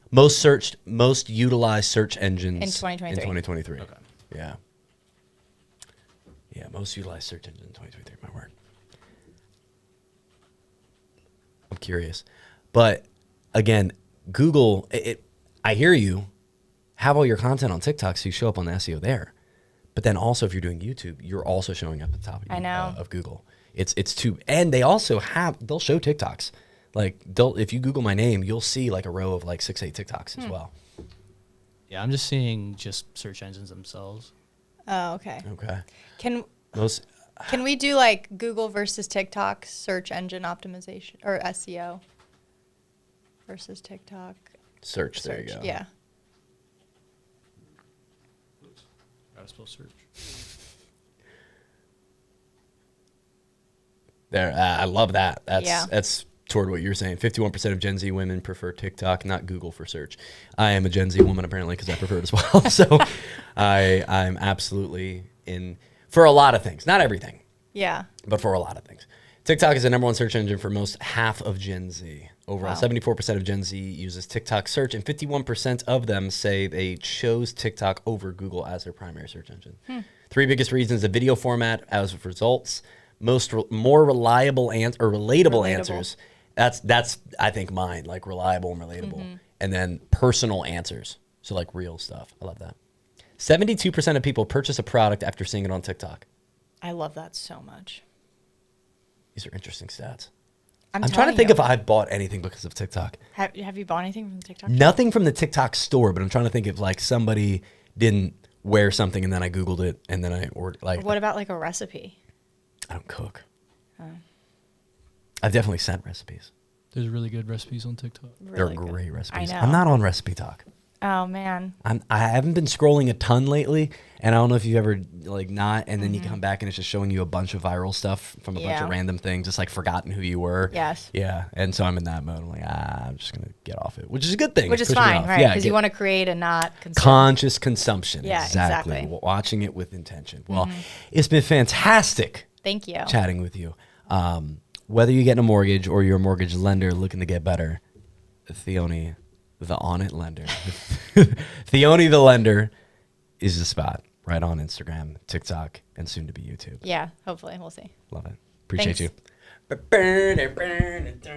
most utilized search engines In 2023. In 2023. Okay. Yeah. Yeah, most utilized search engine in 2023. My word. I'm curious, but again, Google. I hear you. Have all your content on TikTok so you show up on the SEO there. But then also, if you're doing YouTube, you're also showing up at the top of Google. It's too, and they'll show TikToks. Like if you Google my name, you'll see like a row of like 6-8 TikToks as well. Yeah, I'm just seeing just search engines themselves. Oh, okay. Okay. Can we do like Google versus TikTok search engine optimization or SEO versus TikTok Search. There you go. Yeah. Gotta spell search. There, I love that. Yeah. That's toward what you're saying. 51% of Gen Z women prefer TikTok, not Google for search. I am a Gen Z woman apparently because I prefer it as well. So I'm absolutely in for a lot of things, not everything. Yeah. But for a lot of things. TikTok is the number one search engine for most half of Gen Z. Overall, 74% of Gen Z uses TikTok search, and 51% of them say they chose TikTok over Google as their primary search engine. Three biggest reasons: the video format as results, more reliable or relatable answers. That's I think mine, like reliable and relatable, and then personal answers. So like real stuff. I love that. 72% of people purchase a product after seeing it on TikTok. I love that so much. These are interesting stats. I'm trying to think if I've bought anything because of TikTok. Have you bought anything from TikTok? Nothing from the TikTok store, but I'm trying to think if like somebody didn't wear something and then I Googled it and then I ordered like. What about like a recipe? I don't cook. I've definitely sent recipes. There's really good recipes on TikTok. They're Really good. great recipes. I know. I'm not on Recipe Talk. Oh man. I haven't been scrolling a ton lately, and I don't know if you ever like not, and then you come back and it's just showing you a bunch of viral stuff from a bunch of random things, just like forgotten who you were. Yes. Yeah, and so I'm in that mode. I'm like, I'm just gonna get off it, which is a good thing. Which is Push me fine, off. right? Yeah, Because you want to create and not consume. conscious consumption. Yeah, exactly. exactly. Watching it with intention. Well, it's been fantastic Thank you. chatting with you. Whether you're getting a mortgage or you're a mortgage lender looking to get better, Theoni, the on it lender. Theoni the lender is the spot. Right on Instagram, TikTok, and soon to be YouTube. Yeah, hopefully. We'll see. Love it. Appreciate Thanks. you.